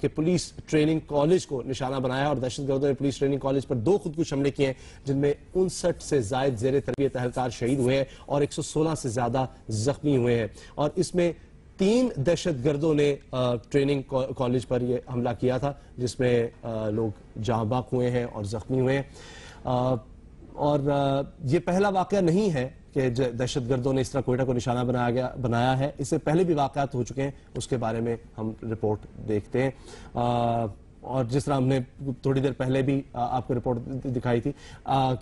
کے پولیس ٹریننگ کالج کو نشانہ بنایا اور دہشت گردوں نے پولیس ٹریننگ کالج پر 2 خودکش حملے کیے ہیں جن میں 59 سے زائد زیر تربیت اہلکار شہید ہوئے ہیں اور 116 سے زیادہ زخمی ہوئے ہیں. اور اس میں 3 دہشت گردوں نے ٹریننگ کالج پر یہ حملہ کیا تھا جس میں لوگ جاں بحق ہوئے ہیں اور زخمی ہوئے ہیں. اور یہ پہلا واقعہ نہیں ہے کہ دہشت گردوں نے اس طرح کوئٹہ کو نشانہ بنایا ہے, اس سے پہلے بھی واقعات ہو چکے ہیں, اس کے بارے میں ہم رپورٹ دیکھتے ہیں. اور جس طرح ہم نے تھوڑی دیر پہلے بھی آپ کو رپورٹ دکھائی تھی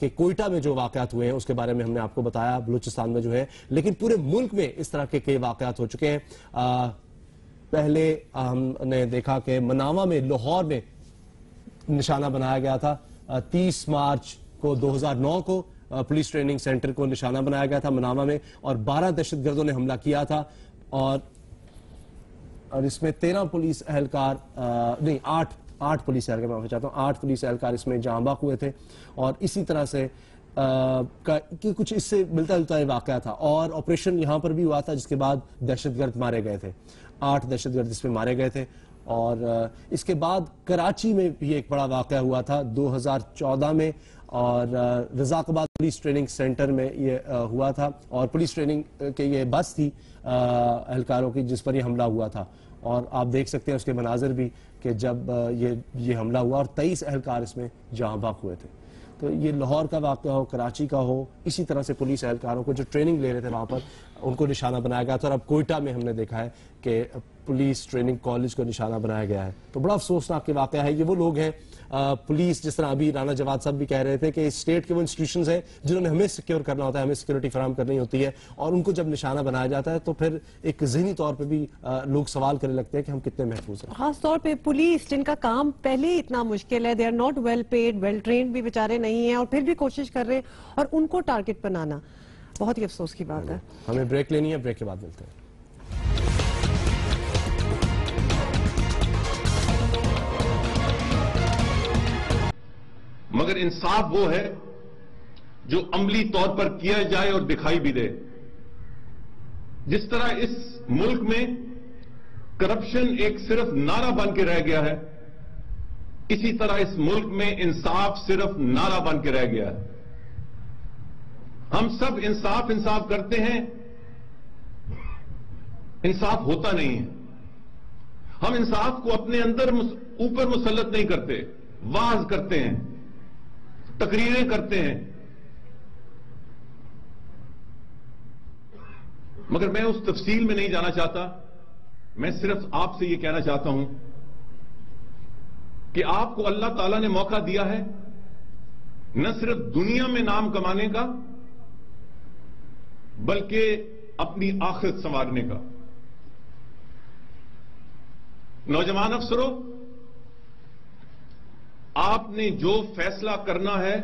کہ کوئٹہ میں جو واقعات ہوئے ہیں اس کے بارے میں ہم نے آپ کو بتایا, بلوچستان میں جو ہے, لیکن پورے ملک میں اس طرح کے کئی واقعات ہو چکے ہیں. پہلے ہم نے دیکھا کہ مناوا میں, لاہور میں نشانہ بنایا گیا تھا 30 مارچ کو 2009 کو پولیس ٹریننگ سینٹر کو نشانہ بنایا گیا تھا مناوا میں اور 12 دہشت گردوں نے حملہ کیا تھا اور اس میں 13 پولیس اہلکار نہیں 8 پولیس اہلکار, میں چاہتا ہوں 8 پولیس اہلکار اس میں جاں بحق ہوئے تھے. اور اسی طرح سے کچھ اس سے ملتا جلتا واقعہ تھا اور آپریشن یہاں پر بھی ہوا تھا جس کے بعد دہشت گرد مارے گئے تھے, 8 دہشت گرد اس میں مارے گئے تھے. اور اس کے بعد کراچی میں بھی ایک بڑا واقعہ ہوا تھا 2014 میں اور رزاق آباد پولیس ٹریننگ سینٹر میں یہ ہوا تھا اور پولیس ٹریننگ کے یہ بس تھی اہلکاروں کی جس پر یہ حملہ ہوا تھا. اور آپ دیکھ سکتے ہیں اس کے مناظر بھی کہ جب یہ حملہ ہوا اور 23 اہلکار اس میں جاں بحق ہوئے تھے. تو یہ لاہور کا واقعہ ہو, کراچی کا ہو, اسی طرح سے پولیس اہلکاروں کو جو ٹریننگ لے رہے تھے وہاں پر ان کو نشانہ بنایا گیا تھا. اور اب کوئٹہ میں ہم نے دیکھا ہے کہ پولیس ٹریننگ کالج کو نشانہ بنایا گیا ہے. تو بڑا افسوسناک واقعہ ہے. یہ وہ لوگ ہیں پولیس, جس طرح ابھی رانا جواد صاحب بھی کہہ رہے تھے کہ اسٹیٹ کے وہ انسٹیٹیوشنز ہیں جنہوں نے ہمیں سیکیور کرنا ہوتا ہے, ہمیں سیکیورٹی فراہم کرنی ہوتی ہے, اور ان کو جب نشانہ بنایا جاتا ہے تو پھر ایک ذہنی طور پہ بھی لوگ سوال کرنے لگتے ہیں کہ ہم کتنے محفوظ ہیں. خاص طور پہ پولیس جن کا کام پہلے ہی اتنا مشکل ہے, they are not well paid, well trained بھی بیچارے نہیں ہیں اور پھر بھی کوشش کر رہے ہیں اور ان کو ٹارگٹ بنانا بہت ہی افسوس کی بات ہے. ہمیں بریک لینی ہے, بریک کے بعد ملتے ہیں. مگر انصاف وہ ہے جو عملی طور پر کیا جائے اور دکھائی بھی دے. جس طرح اس ملک میں کرپشن ایک صرف نعرہ بن کے رہ گیا ہے, اسی طرح اس ملک میں انصاف صرف نعرہ بن کے رہ گیا ہے. ہم سب انصاف کرتے ہیں, انصاف ہوتا نہیں ہے. ہم انصاف کو اپنے اندر اوپر مسلط نہیں کرتے, واعظ کرتے ہیں, تقریریں کرتے ہیں, مگر میں اس تفصیل میں نہیں جانا چاہتا. میں صرف آپ سے یہ کہنا چاہتا ہوں کہ آپ کو اللہ تعالیٰ نے موقع دیا ہے نہ صرف دنیا میں نام کمانے کا بلکہ اپنی آخرت سنوارنے کا. نوجوان افسروں, آپ نے جو فیصلہ کرنا ہے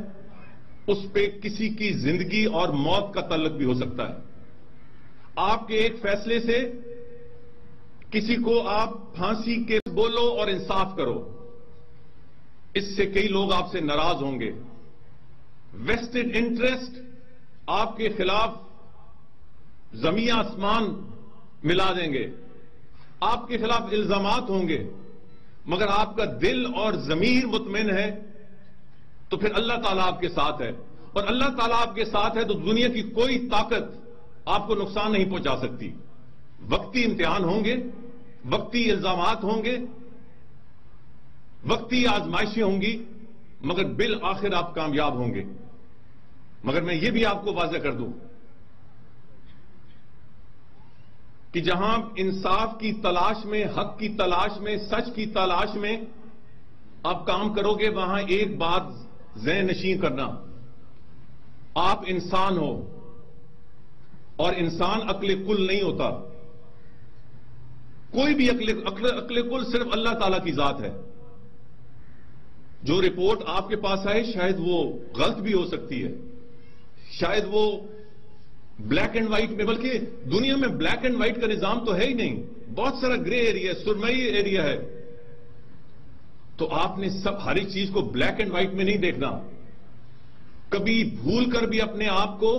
اس پہ کسی کی زندگی اور موت کا تعلق بھی ہو سکتا ہے. آپ کے ایک فیصلے سے کسی کو آپ پھانسی کے بولو اور انصاف کرو, اس سے کئی لوگ آپ سے ناراض ہوں گے. ویسٹڈ انٹرسٹ آپ کے خلاف زمین آسمان ملا دیں گے, آپ کے خلاف الزامات ہوں گے, مگر آپ کا دل اور ضمیر مطمئن ہے تو پھر اللہ تعالیٰ آپ کے ساتھ ہے. اور اللہ تعالیٰ آپ کے ساتھ ہے تو دنیا کی کوئی طاقت آپ کو نقصان نہیں پہنچا سکتی. وقتی امتحان ہوں گے, وقتی الزامات ہوں گے, وقتی آزمائشیں ہوں گی, مگر بالآخر آپ کامیاب ہوں گے. مگر میں یہ بھی آپ کو واضح کر دوں کہ جہاں انصاف کی تلاش میں, حق کی تلاش میں, سچ کی تلاش میں آپ کام کرو گے, وہاں ایک بات ذہن نشین کرنا, آپ انسان ہو اور انسان عقل کل نہیں ہوتا. کوئی بھی عقل کل صرف اللہ تعالیٰ کی ذات ہے. جو رپورٹ آپ کے پاس آئے شاید وہ غلط بھی ہو سکتی ہے, شاید وہ بلیک اینڈ وائٹ میں, بلکہ دنیا میں بلیک اینڈ وائٹ کا نظام تو ہے ہی نہیں, بہت سارا گرے ایریا, سرمئی ایریا ہے. تو آپ نے ہر ایک چیز کو بلیک اینڈ وائٹ میں نہیں دیکھنا. کبھی بھول کر بھی اپنے آپ کو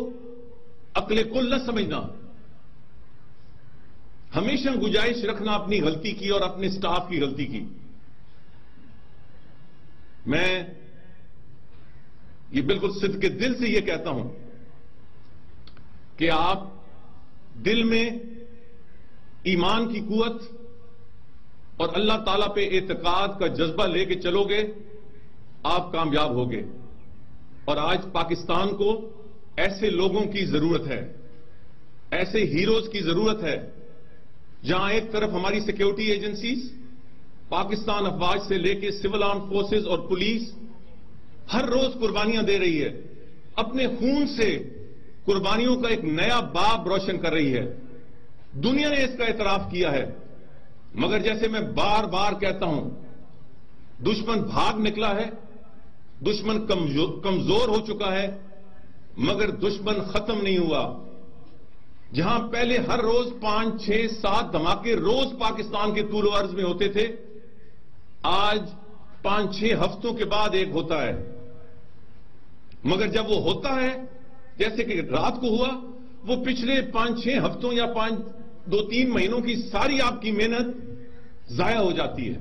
عقل کل نہ سمجھنا. ہمیشہ گنجائش رکھنا اپنی غلطی کی اور اپنے سٹاف کی غلطی کی. میں یہ بالکل صدق کے دل سے یہ کہتا ہوں کہ آپ دل میں ایمان کی قوت اور اللہ تعالیٰ پہ اعتقاد کا جذبہ لے کے چلو گے, آپ کامیاب ہوگے. اور آج پاکستان کو ایسے لوگوں کی ضرورت ہے, ایسے ہیروز کی ضرورت ہے, جہاں ایک طرف ہماری سیکیورٹی ایجنسیز, پاکستان افواج سے لے کے سول آرم فورسز اور پولیس ہر روز قربانیاں دے رہی ہے, اپنے خون سے قربانیوں کا ایک نیا باب روشن کر رہی ہے. دنیا نے اس کا اعتراف کیا ہے. مگر جیسے میں بار بار کہتا ہوں, دشمن بھاگ نکلا ہے, دشمن کمزور ہو چکا ہے, مگر دشمن ختم نہیں ہوا. جہاں پہلے ہر روز 5, 6, 7 دھماکے روز پاکستان کے طول و عرض میں ہوتے تھے, آج 5, 6 ہفتوں کے بعد ایک ہوتا ہے. مگر جب وہ ہوتا ہے, جیسے کہ رات کو ہوا, وہ پچھلے 5, 6 ہفتوں یا 2, 3 مہینوں کی ساری آپ کی محنت ضائع ہو جاتی ہے.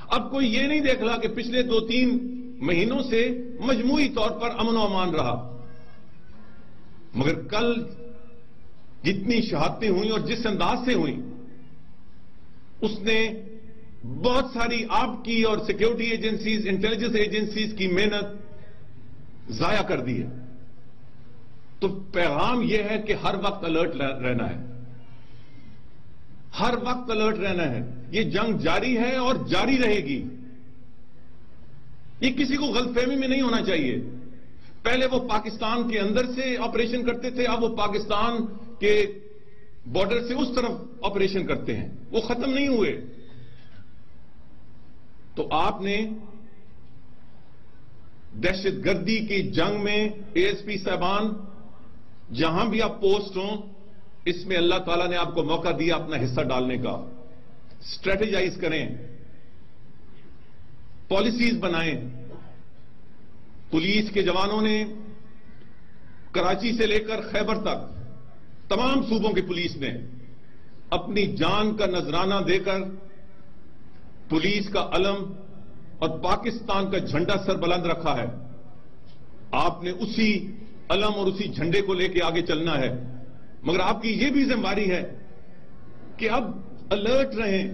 اب کوئی یہ نہیں دیکھ رہا کہ پچھلے 2, 3 مہینوں سے مجموعی طور پر امن و امان رہا, مگر کل جتنی شہادتیں ہوئیں اور جس انداز سے ہوئیں, اس نے بہت ساری آپ کی اور سیکیورٹی ایجنسیز, انٹیلیجنس ایجنسیز کی محنت ضائع کر دی ہے. تو پیغام یہ ہے کہ ہر وقت الرٹ رہنا ہے, ہر وقت الرٹ رہنا ہے. یہ جنگ جاری ہے اور جاری رہے گی. یہ کسی کو غلط فہمی میں نہیں ہونا چاہیے. پہلے وہ پاکستان کے اندر سے آپریشن کرتے تھے, اب وہ پاکستان کے بارڈر سے اس طرف آپریشن کرتے ہیں. وہ ختم نہیں ہوئے. تو آپ نے دہشت گردی کی جنگ میں اے ایس پی صاحبان, جہاں بھی آپ پوسٹ ہوں, اس میں اللہ تعالیٰ نے آپ کو موقع دیا اپنا حصہ ڈالنے کا. اسٹریٹجائز کریں, پالیسیز بنائیں. پولیس کے جوانوں نے کراچی سے لے کر خیبر تک تمام صوبوں کی پولیس نے اپنی جان کا نذرانہ دے کر پولیس کا علم اور پاکستان کا جھنڈا سر بلند رکھا ہے. آپ نے اسی علم اور اسی جھنڈے کو لے کے آگے چلنا ہے. مگر آپ کی یہ بھی ذمہ داری ہے کہ اب الرٹ رہیں.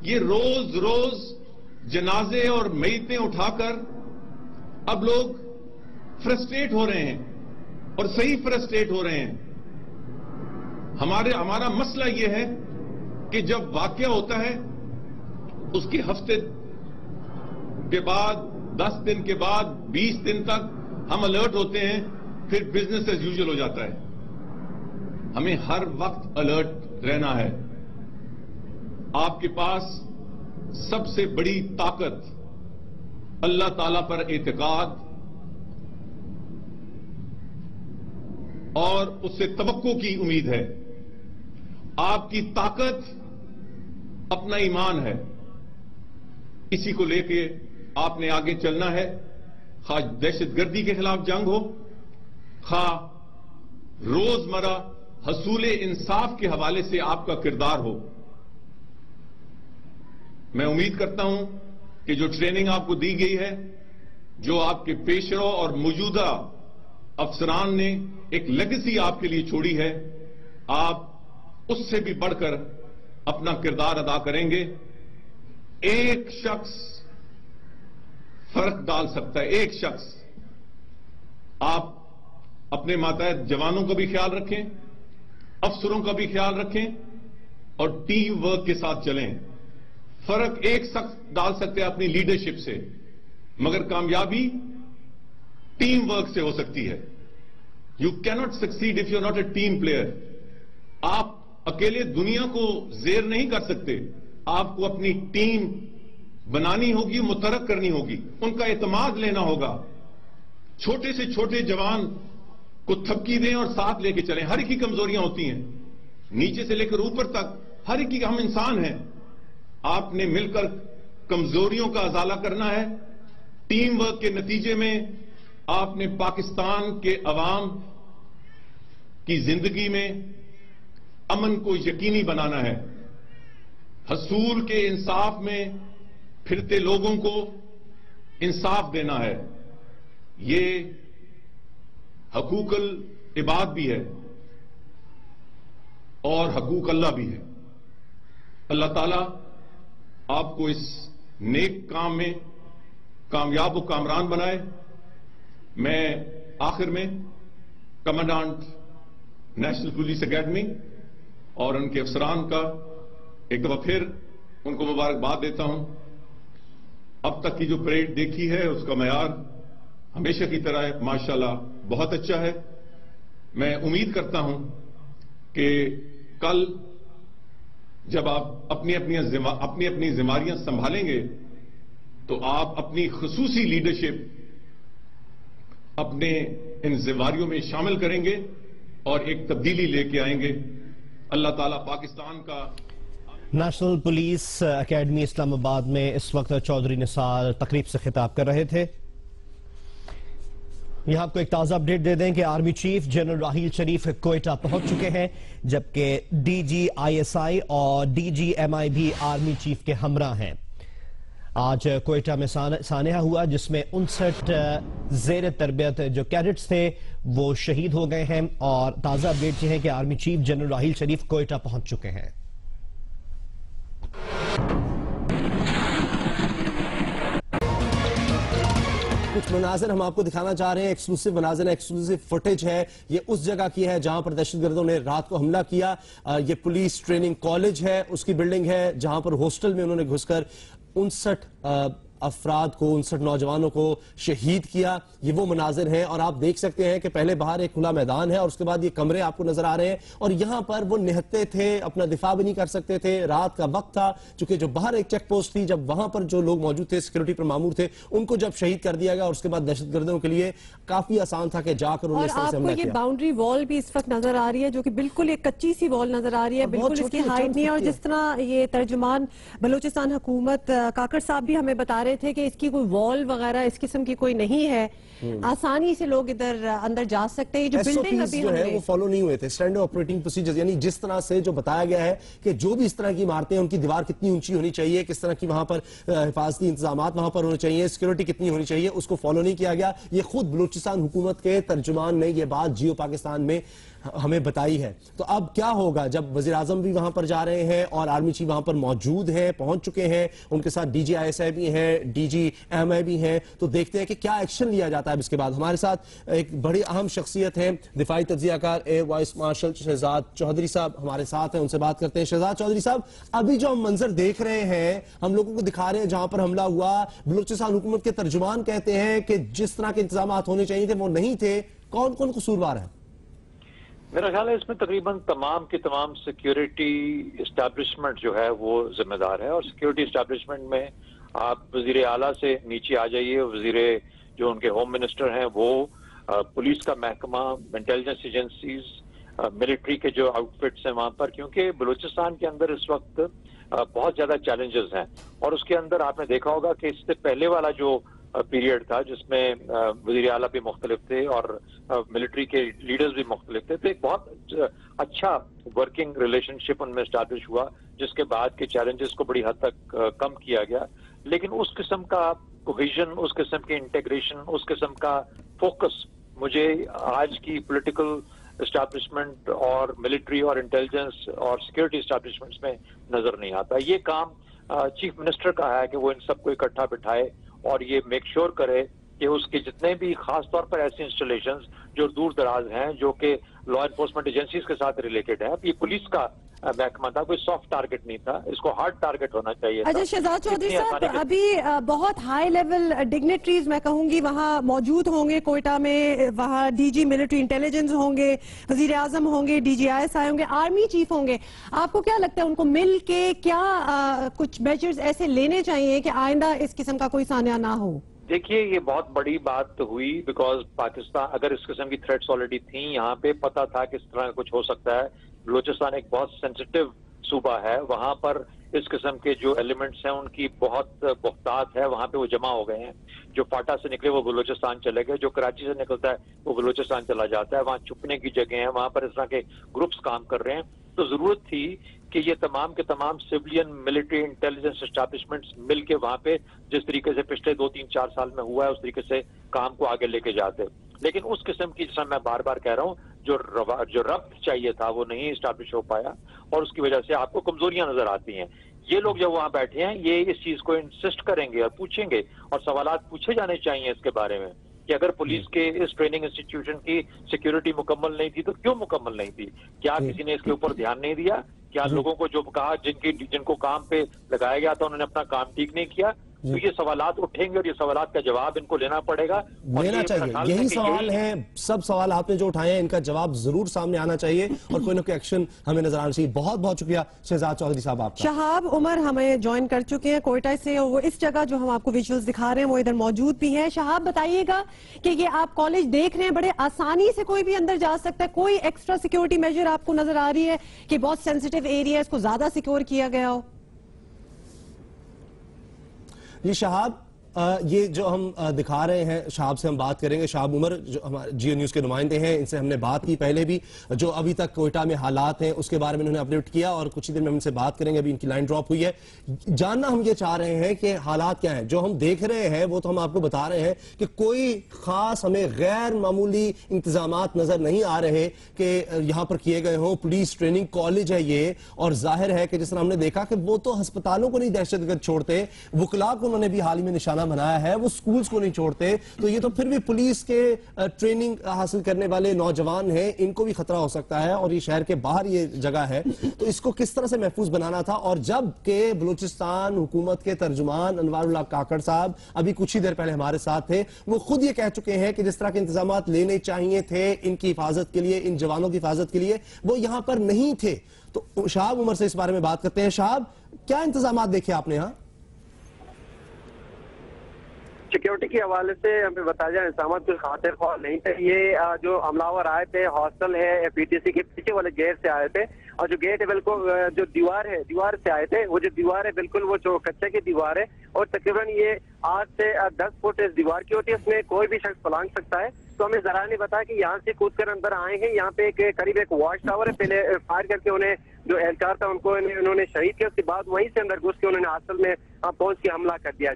یہ روز روز جنازے اور میتیں اٹھا کر اب لوگ فرسٹریٹ ہو رہے ہیں, اور صحیح فرسٹریٹ ہو رہے ہیں. ہمارا مسئلہ یہ ہے کہ جب واقعہ ہوتا ہے اس کے ہفتے کے بعد, 10 دن کے بعد, 20 دن تک ہم الرٹ ہوتے ہیں, پھر بزنس ایز یوزول ہو جاتا ہے. ہمیں ہر وقت الرٹ رہنا ہے. آپ کے پاس سب سے بڑی طاقت اللہ تعالیٰ پر اعتقاد اور اس سے توقع کی امید ہے. آپ کی طاقت اپنا ایمان ہے. اسی کو لے کے آپ نے آگے چلنا ہے. خواہ دہشت گردی کے خلاف جنگ ہو, خواہ روزمرہ حصول انصاف کے حوالے سے آپ کا کردار ہو. میں امید کرتا ہوں کہ جو ٹریننگ آپ کو دی گئی ہے, جو آپ کے پیشرو اور موجودہ افسران نے ایک لیگیسی آپ کے لیے چھوڑی ہے, آپ اس سے بھی بڑھ کر اپنا کردار ادا کریں گے. ایک شخص فرق ڈال سکتا ہے, ایک شخص. آپ اپنے ماتحت جوانوں کا بھی خیال رکھیں, افسروں کا بھی خیال رکھیں, اور ٹیم ورک کے ساتھ چلیں. فرق ایک شخص ڈال سکتے ہیں اپنی لیڈرشپ سے, مگر کامیابی ٹیم ورک سے ہو سکتی ہے. You can't succeed if you are not a team player. آپ اکیلے دنیا کو زیر نہیں کر سکتے. آپ کو اپنی ٹیم بنانی ہوگی, متحرک کرنی ہوگی, ان کا اعتماد لینا ہوگا. چھوٹے سے چھوٹے جوان کو تھپکی دیں اور ساتھ لے کے چلیں. ہر ایک کی کمزوریاں ہوتی ہیں, نیچے سے لے کر اوپر تک ہر ایک کی. ہم انسان ہیں. آپ نے مل کر کمزوریوں کا ازالہ کرنا ہے. ٹیم ورک کے نتیجے میں آپ نے پاکستان کے عوام کی زندگی میں امن کو یقینی بنانا ہے. حصول کے انصاف میں پھرتے لوگوں کو انصاف دینا ہے. یہ حقوق العباد بھی ہے اور حقوق اللہ بھی ہے. اللہ تعالیٰ آپ کو اس نیک کام میں کامیاب و کامران بنائے. میں آخر میں کمانڈانٹ نیشنل پولیس اکیڈمی اور ان کے افسران کا ایک دفعہ پھر ان کو مبارکباد دیتا ہوں. اب تک کی جو پریڈ دیکھی ہے اس کا معیار ہمیشہ کی طرح ماشاءاللہ بہت اچھا ہے. میں امید کرتا ہوں کہ کل جب آپ اپنی اپنی ذمہاریاں سنبھالیں گے تو آپ اپنی خصوصی لیڈرشپ اپنے ان ذمہاریوں میں شامل کریں گے اور ایک تبدیلی لے کے آئیں گے. اللہ تعالیٰ پاکستان کا. نیشنل پولیس اکیڈمی اسلام آباد میں اس وقت چودھری نثار تقریب سے خطاب کر رہے تھے. یہاں آپ کو ایک تازہ اپڈیٹ دے دیں کہ army chief general Raheel Sharif Quetta پہنچ چکے ہیں، جبکہ D G I S I اور ڈی جی ایم آئی بھی آرمی چیف کے ہمراہ ہیں. آج کوئٹہ میں سانحہ ہوا جس میں 59 زیر تربیت جو کیڈٹس تھے وہ شہید ہو گئے ہیں، اور تازہ اپڈیٹ یہ ہے کہ army chief general Raheel Sharif Quetta پہنچ چکے ہیں. کچھ مناظر ہم آپ کو دکھانا چاہ رہے ہیں، ایکسکلوسیو مناظر ہے، ایکسکلوسیو فوٹیج ہے. یہ اس جگہ کی ہے جہاں پر دہشت گردوں نے رات کو حملہ کیا. یہ پولیس ٹریننگ کالج ہے، اس کی بلڈنگ ہے جہاں پر ہاسٹل میں انہوں نے گھس کر 59 افراد کو 59 نوجوانوں کو شہید کیا. یہ وہ مناظر ہیں اور آپ دیکھ سکتے ہیں کہ پہلے باہر ایک کھلا میدان ہے اور اس کے بعد یہ کمرے آپ کو نظر آ رہے ہیں، اور یہاں پر وہ نہتے تھے، اپنا دفاع بھی نہیں کر سکتے تھے. رات کا وقت تھا چونکہ جو باہر ایک چیک پوسٹ تھی، جب وہاں پر جو لوگ موجود تھے سیکورٹی پر مامور تھے ان کو جب شہید کر دیا گیا، اور اس کے بعد دہشت گردوں کے لیے کافی آسان تھا کہ جا کر انہوں نے اس طرح سے حملہ کیا. یہ باؤنڈری وال بھی اس وقت نظر آ رہی ہے جو کہ بالکل ایک کچی سی وال نظر آ رہی ہے، بالکل اس کی ہائٹ نہیں ہے. اور جس طرح یہ ترجمان بلوچستان حکومت کاکڑ صاحب بھی ہمیں بتا رہے تھے کہ اس کی کوئی وال وغیرہ اس قسم کی کوئی نہیں ہے، آسانی سے لوگ ادھر اندر جا سکتے ہیں. یہ جو بلڈنگ ابھی جو ہے وہ فالو نہیں ہوئے تھے، اسٹینڈرڈ آپریٹنگ پروسیجرز، یعنی جس طرح سے جو بتایا گیا ہے کہ جو بھی اس طرح کی عمارتیں ہیں ان کی دیوار کتنی اونچی ہونی چاہیے، کس طرح کی وہاں پر حفاظتی انتظامات وہاں پر ہونے چاہیے، سیکورٹی کتنی ہونی چاہیے، اس کو فالو نہیں کیا گیا. یہ خود بلوچستان حکومت کے ترجمان نے یہ بات جیو پاکستان میں ہمیں بتائی ہے. تو اب کیا ہوگا جب وزیر اعظم بھی وہاں پر جا رہے ہیں اور آرمی چیف وہاں پر موجود ہیں، پہنچ چکے ہیں، ان کے ساتھ D G I S I بھی ہیں، ڈی جی ایم آئی بھی ہیں، تو دیکھتے ہیں کہ کیا ایکشن لیا جاتا ہے. اس کے بعد ہمارے ساتھ ایک بڑی اہم شخصیت ہے، دفاعی تجزیہ کار air vice marshal Shahzad Chaudhry صاحب ہمارے ساتھ ہیں، ان سے بات کرتے ہیں. شہزاد چودھری صاحب، ابھی جو ہم منظر دیکھ رہے ہیں، ہم لوگوں کو دکھا رہے ہیں جہاں پر حملہ ہوا، بلوچستان حکومت کے ترجمان کہتے ہیں کہ جس طرح کے انتظامات ہونے چاہیے تھے وہ نہیں تھے. کون کون قصوروار ہیں؟ میرا خیال ہے اس میں تقریباً تمام کی تمام سیکیورٹی اسٹیبلشمنٹ جو ہے وہ ذمہ دار ہے. اور سیکیورٹی اسٹیبلشمنٹ میں آپ وزیر اعلیٰ سے نیچے آ جائیے، وزیر جو ان کے ہوم منسٹر ہیں وہ، پولیس کا محکمہ، انٹیلیجنس ایجنسیز، ملٹری کے جو آؤٹ فٹس ہیں وہاں پر، کیونکہ بلوچستان کے اندر اس وقت بہت زیادہ چیلنجز ہیں. اور اس کے اندر آپ نے دیکھا ہوگا کہ اس سے پہلے والا جو پیریڈ تھا جس میں وزیر اعلیٰ بھی مختلف تھے اور ملٹری کے لیڈرز بھی مختلف تھے، تو ایک بہت اچھا ورکنگ ریلیشن شپ ان میں اسٹیبلش ہوا، جس کے بعد کے چیلنجز کو بڑی حد تک کم کیا گیا. لیکن اس قسم کا کوہیژن، اس قسم کی انٹیگریشن، اس قسم کا فوکس مجھے آج کی پولیٹیکل اسٹیبلشمنٹ اور ملٹری اور انٹیلیجنس اور سیکورٹی اسٹیبلشمنٹس میں نظر نہیں آتا. یہ کام چیف منسٹر کا ہے کہ وہ ان سب کو اکٹھا بٹھائے اور یہ میک شور کرے کہ اس کے جتنے بھی خاص طور پر ایسی انسٹالیشنز جو دور دراز ہیں، جو کہ لا انفورسمنٹ ایجنسیز کے ساتھ ریلیٹڈ ہے، یہ پولیس کا محکمہ تھا، کوئی سافٹ ٹارگٹ نہیں تھا، اس کو ہارڈ ٹارگٹ ہونا چاہیے. اچھا شہزاد چودھری صاحب، ابھی بہت ہائی لیول ڈگنیٹریز میں کہوں گی وہاں موجود ہوں گے کوئٹہ میں، وہاں ڈی جی ملٹری انٹیلیجنس ہوں گے، وزیر اعظم ہوں گے، D G I S I ہوں گے، آرمی چیف ہوں گے. آپ کو کیا لگتا ہے ان کو مل کے کیا کچھ میجرز ایسے لینے چاہیے کہ آئندہ اس قسم کا کوئی سانحہ نہ ہو؟ دیکھیے یہ بہت بڑی بات ہوئی، بیکاز پاکستان اگر اس قسم کی تھریٹس آلریڈی تھیں یہاں پہ، پتہ تھا کہ اس طرح کچھ ہو سکتا ہے. بلوچستان ایک بہت سینسٹیو صوبہ ہے، وہاں پر اس قسم کے جو ایلیمنٹس ہیں ان کی بہت بہتات ہے، وہاں پہ وہ جمع ہو گئے ہیں. جو فاٹا سے نکلے وہ بلوچستان چلے گئے، جو کراچی سے نکلتا ہے وہ بلوچستان چلا جاتا ہے. وہاں چھپنے کی جگہ ہیں، وہاں پر اس طرح کے گروپس کام کر رہے ہیں. تو ضرورت تھی کہ یہ تمام کے تمام سویلین ملٹری انٹیلیجنس اسٹیبلشمنٹس مل کے وہاں پہ جس طریقے سے پچھلے 2-3-4 سال میں ہوا ہے اس طریقے سے کام کو آگے لے کے جاتے. لیکن اس قسم کی، جیسا میں بار بار کہہ رہا ہوں، جو ربط چاہیے تھا وہ نہیں اسٹیبلش ہو پایا، اور اس کی وجہ سے آپ کو کمزوریاں نظر آتی ہیں. یہ لوگ جب وہاں بیٹھے ہیں یہ اس چیز کو انسسٹ کریں گے اور پوچھیں گے، اور سوالات پوچھے جانے چاہیے اس کے بارے میں کہ اگر پولیس کے اس ٹریننگ انسٹیٹیوشن کی سیکیورٹی مکمل نہیں تھی تو کیوں مکمل نہیں تھی؟ کیا کسی نے اس کے اوپر دھیان نہیں دیا؟ کیا لوگوں کو جو کہا جن کو کام پہ لگایا گیا تھا انہوں نے اپنا کام ٹھیک نہیں کیا؟ تو یہ سوالات اٹھیں گے اور یہ سوالات کا جواب ان کو لینا پڑے گا. لینا چاہیے. یہی سوال ہیں، سب سوال آپ نے جو اٹھائے ہیں ان کا جواب ضرور سامنے آنا چاہیے اور کوئی نہ کوئی ایکشن ہمیں نظر آنا چاہیے. بہت بہت شکریہ شہزاد چودھری صاحب آپ کا. شہاب عمر ہمیں جوائن کر چکے ہیں کوئٹہ سے، اور وہ اس جگہ جو ہم آپ کو ویژولز دکھا رہے ہیں وہ ادھر موجود بھی ہیں. شہاب بتائیے گا کہ یہ آپ کالج دیکھ رہے ہیں، بڑے آسانی سے کوئی بھی اندر جا سکتا ہے، کوئی ایکسٹرا سیکیورٹی میجر آپ کو نظر آ رہی ہے کہ بہت سینسیٹیو ایریا ہے اس کو زیادہ سیکیور کیا گیا ہو؟ جی شہاب، یہ جو ہم دکھا رہے ہیں، شہاب سے ہم بات کریں گے. شہاب عمر جو ہمارے جیو نیوز کے نمائندے ہیں، ان سے ہم نے بات کی پہلے بھی. جو ابھی تک کوئٹہ میں حالات ہیں اس کے بارے میں انہوں نے اپڈیٹ کیا اور کچھ ہی دن میں ہم ان سے بات کریں گے. ابھی ان کی لائن ڈراپ ہوئی ہے. جاننا ہم یہ چاہ رہے ہیں کہ حالات کیا ہیں. جو ہم دیکھ رہے ہیں وہ تو ہم آپ کو بتا رہے ہیں کہ کوئی خاص ہمیں غیر معمولی انتظامات نظر نہیں آ رہے کہ یہاں پر کیے گئے ہوں. پولیس ٹریننگ کالج ہے یہ، اور ظاہر ہے کہ جس طرح ہم نے دیکھا کہ وہ تو ہسپتالوں کو نہیں دہشت گرد چھوڑتے، وکلاء کو انہوں نے بھی حال ہی میں نشانہ بنایا ہے، وہ سکولز کو نہیں چھوڑتے. تو یہ تو پھر بھی پولیس کے ٹریننگ حاصل کرنے والے نوجوان ہیں، ان کو بھی خطرہ ہو سکتا ہے، اور یہ شہر کے باہر یہ جگہ ہے. تو اس کو کس طرح سے محفوظ بنانا تھا؟ اور جب کہ بلوچستان حکومت کے ترجمان انوار اللہ کاکڑ صاحب ابھی کچھ ہی دیر پہلے ہمارے ساتھ تھے، وہ خود یہ کہہ چکے ہیں کہ جس طرح کے انتظامات لینے چاہیے تھے ان کی حفاظت کے لیے، ان جوانوں کی حفاظت کے لیے، وہ یہاں پر نہیں تھے. تو شہاب عمر سے اس بارے میں بات کرتے ہیں. شہاب، کیا انتظامات دیکھے آپ نے یہاں؟ سیکیورٹی کے حوالے سے ہمیں بتایا جائے انتظامات کوئی خاطر خواہ نہیں تھے. یہ جو حملہ آئے تھے ہاسٹل ہے پی ٹی سی کے پیچھے والے گیٹ سے آئے تھے، اور جو گیٹ ہے بالکل جو دیوار سے آئے تھے. وہ جو دیوار ہے بالکل وہ جو کچے کی دیوار ہے، اور تقریباً یہ 8 سے 10 فٹ اس دیوار کی ہوتی ہے. اس میں کوئی بھی شخص پلانگ سکتا ہے. تو ہمیں ذرا نے بتایا کہ یہاں سے کود کر اندر آئے ہیں. یہاں پہ قریب ایک واچ ٹاور ہے، پہلے فائر کر کے انہیں جو اہلکار تھا ان کو انہوں نے شہید کیا. اس کے بعد وہیں سے اندر گھس کے انہوں نے ہاسٹل میں پہنچ کے حملہ کر دیا.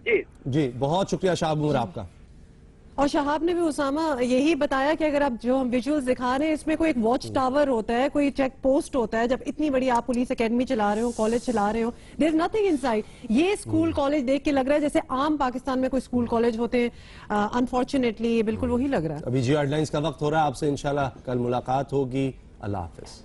جی بہت شکریہ شہاب عمر آپ کا. اور شہاب نے بھی اسامہ یہی بتایا کہ اگر آپ جو ہم ویژولز دکھا رہے ہیں اس میں کوئی ایک واچ ٹاور ہوتا ہے، کوئی چیک پوسٹ ہوتا ہے. جب اتنی بڑی آپ پولیس اکیڈمی چلا رہے ہو، کالج چلا رہے ہو، دیر از نتھنگ ان سائڈ. یہ اسکول کالج دیکھ کے لگ رہا ہے جیسے عام پاکستان میں کوئی اسکول کالج ہوتے ہیں. انفارچونیٹلی یہ بالکل وہی لگ رہا ہے. ابھی جیو ہیڈ لائنز کا وقت ہو رہا ہے. آپ سے انشاءاللہ کل ملاقات ہوگی. اللہ حافظ.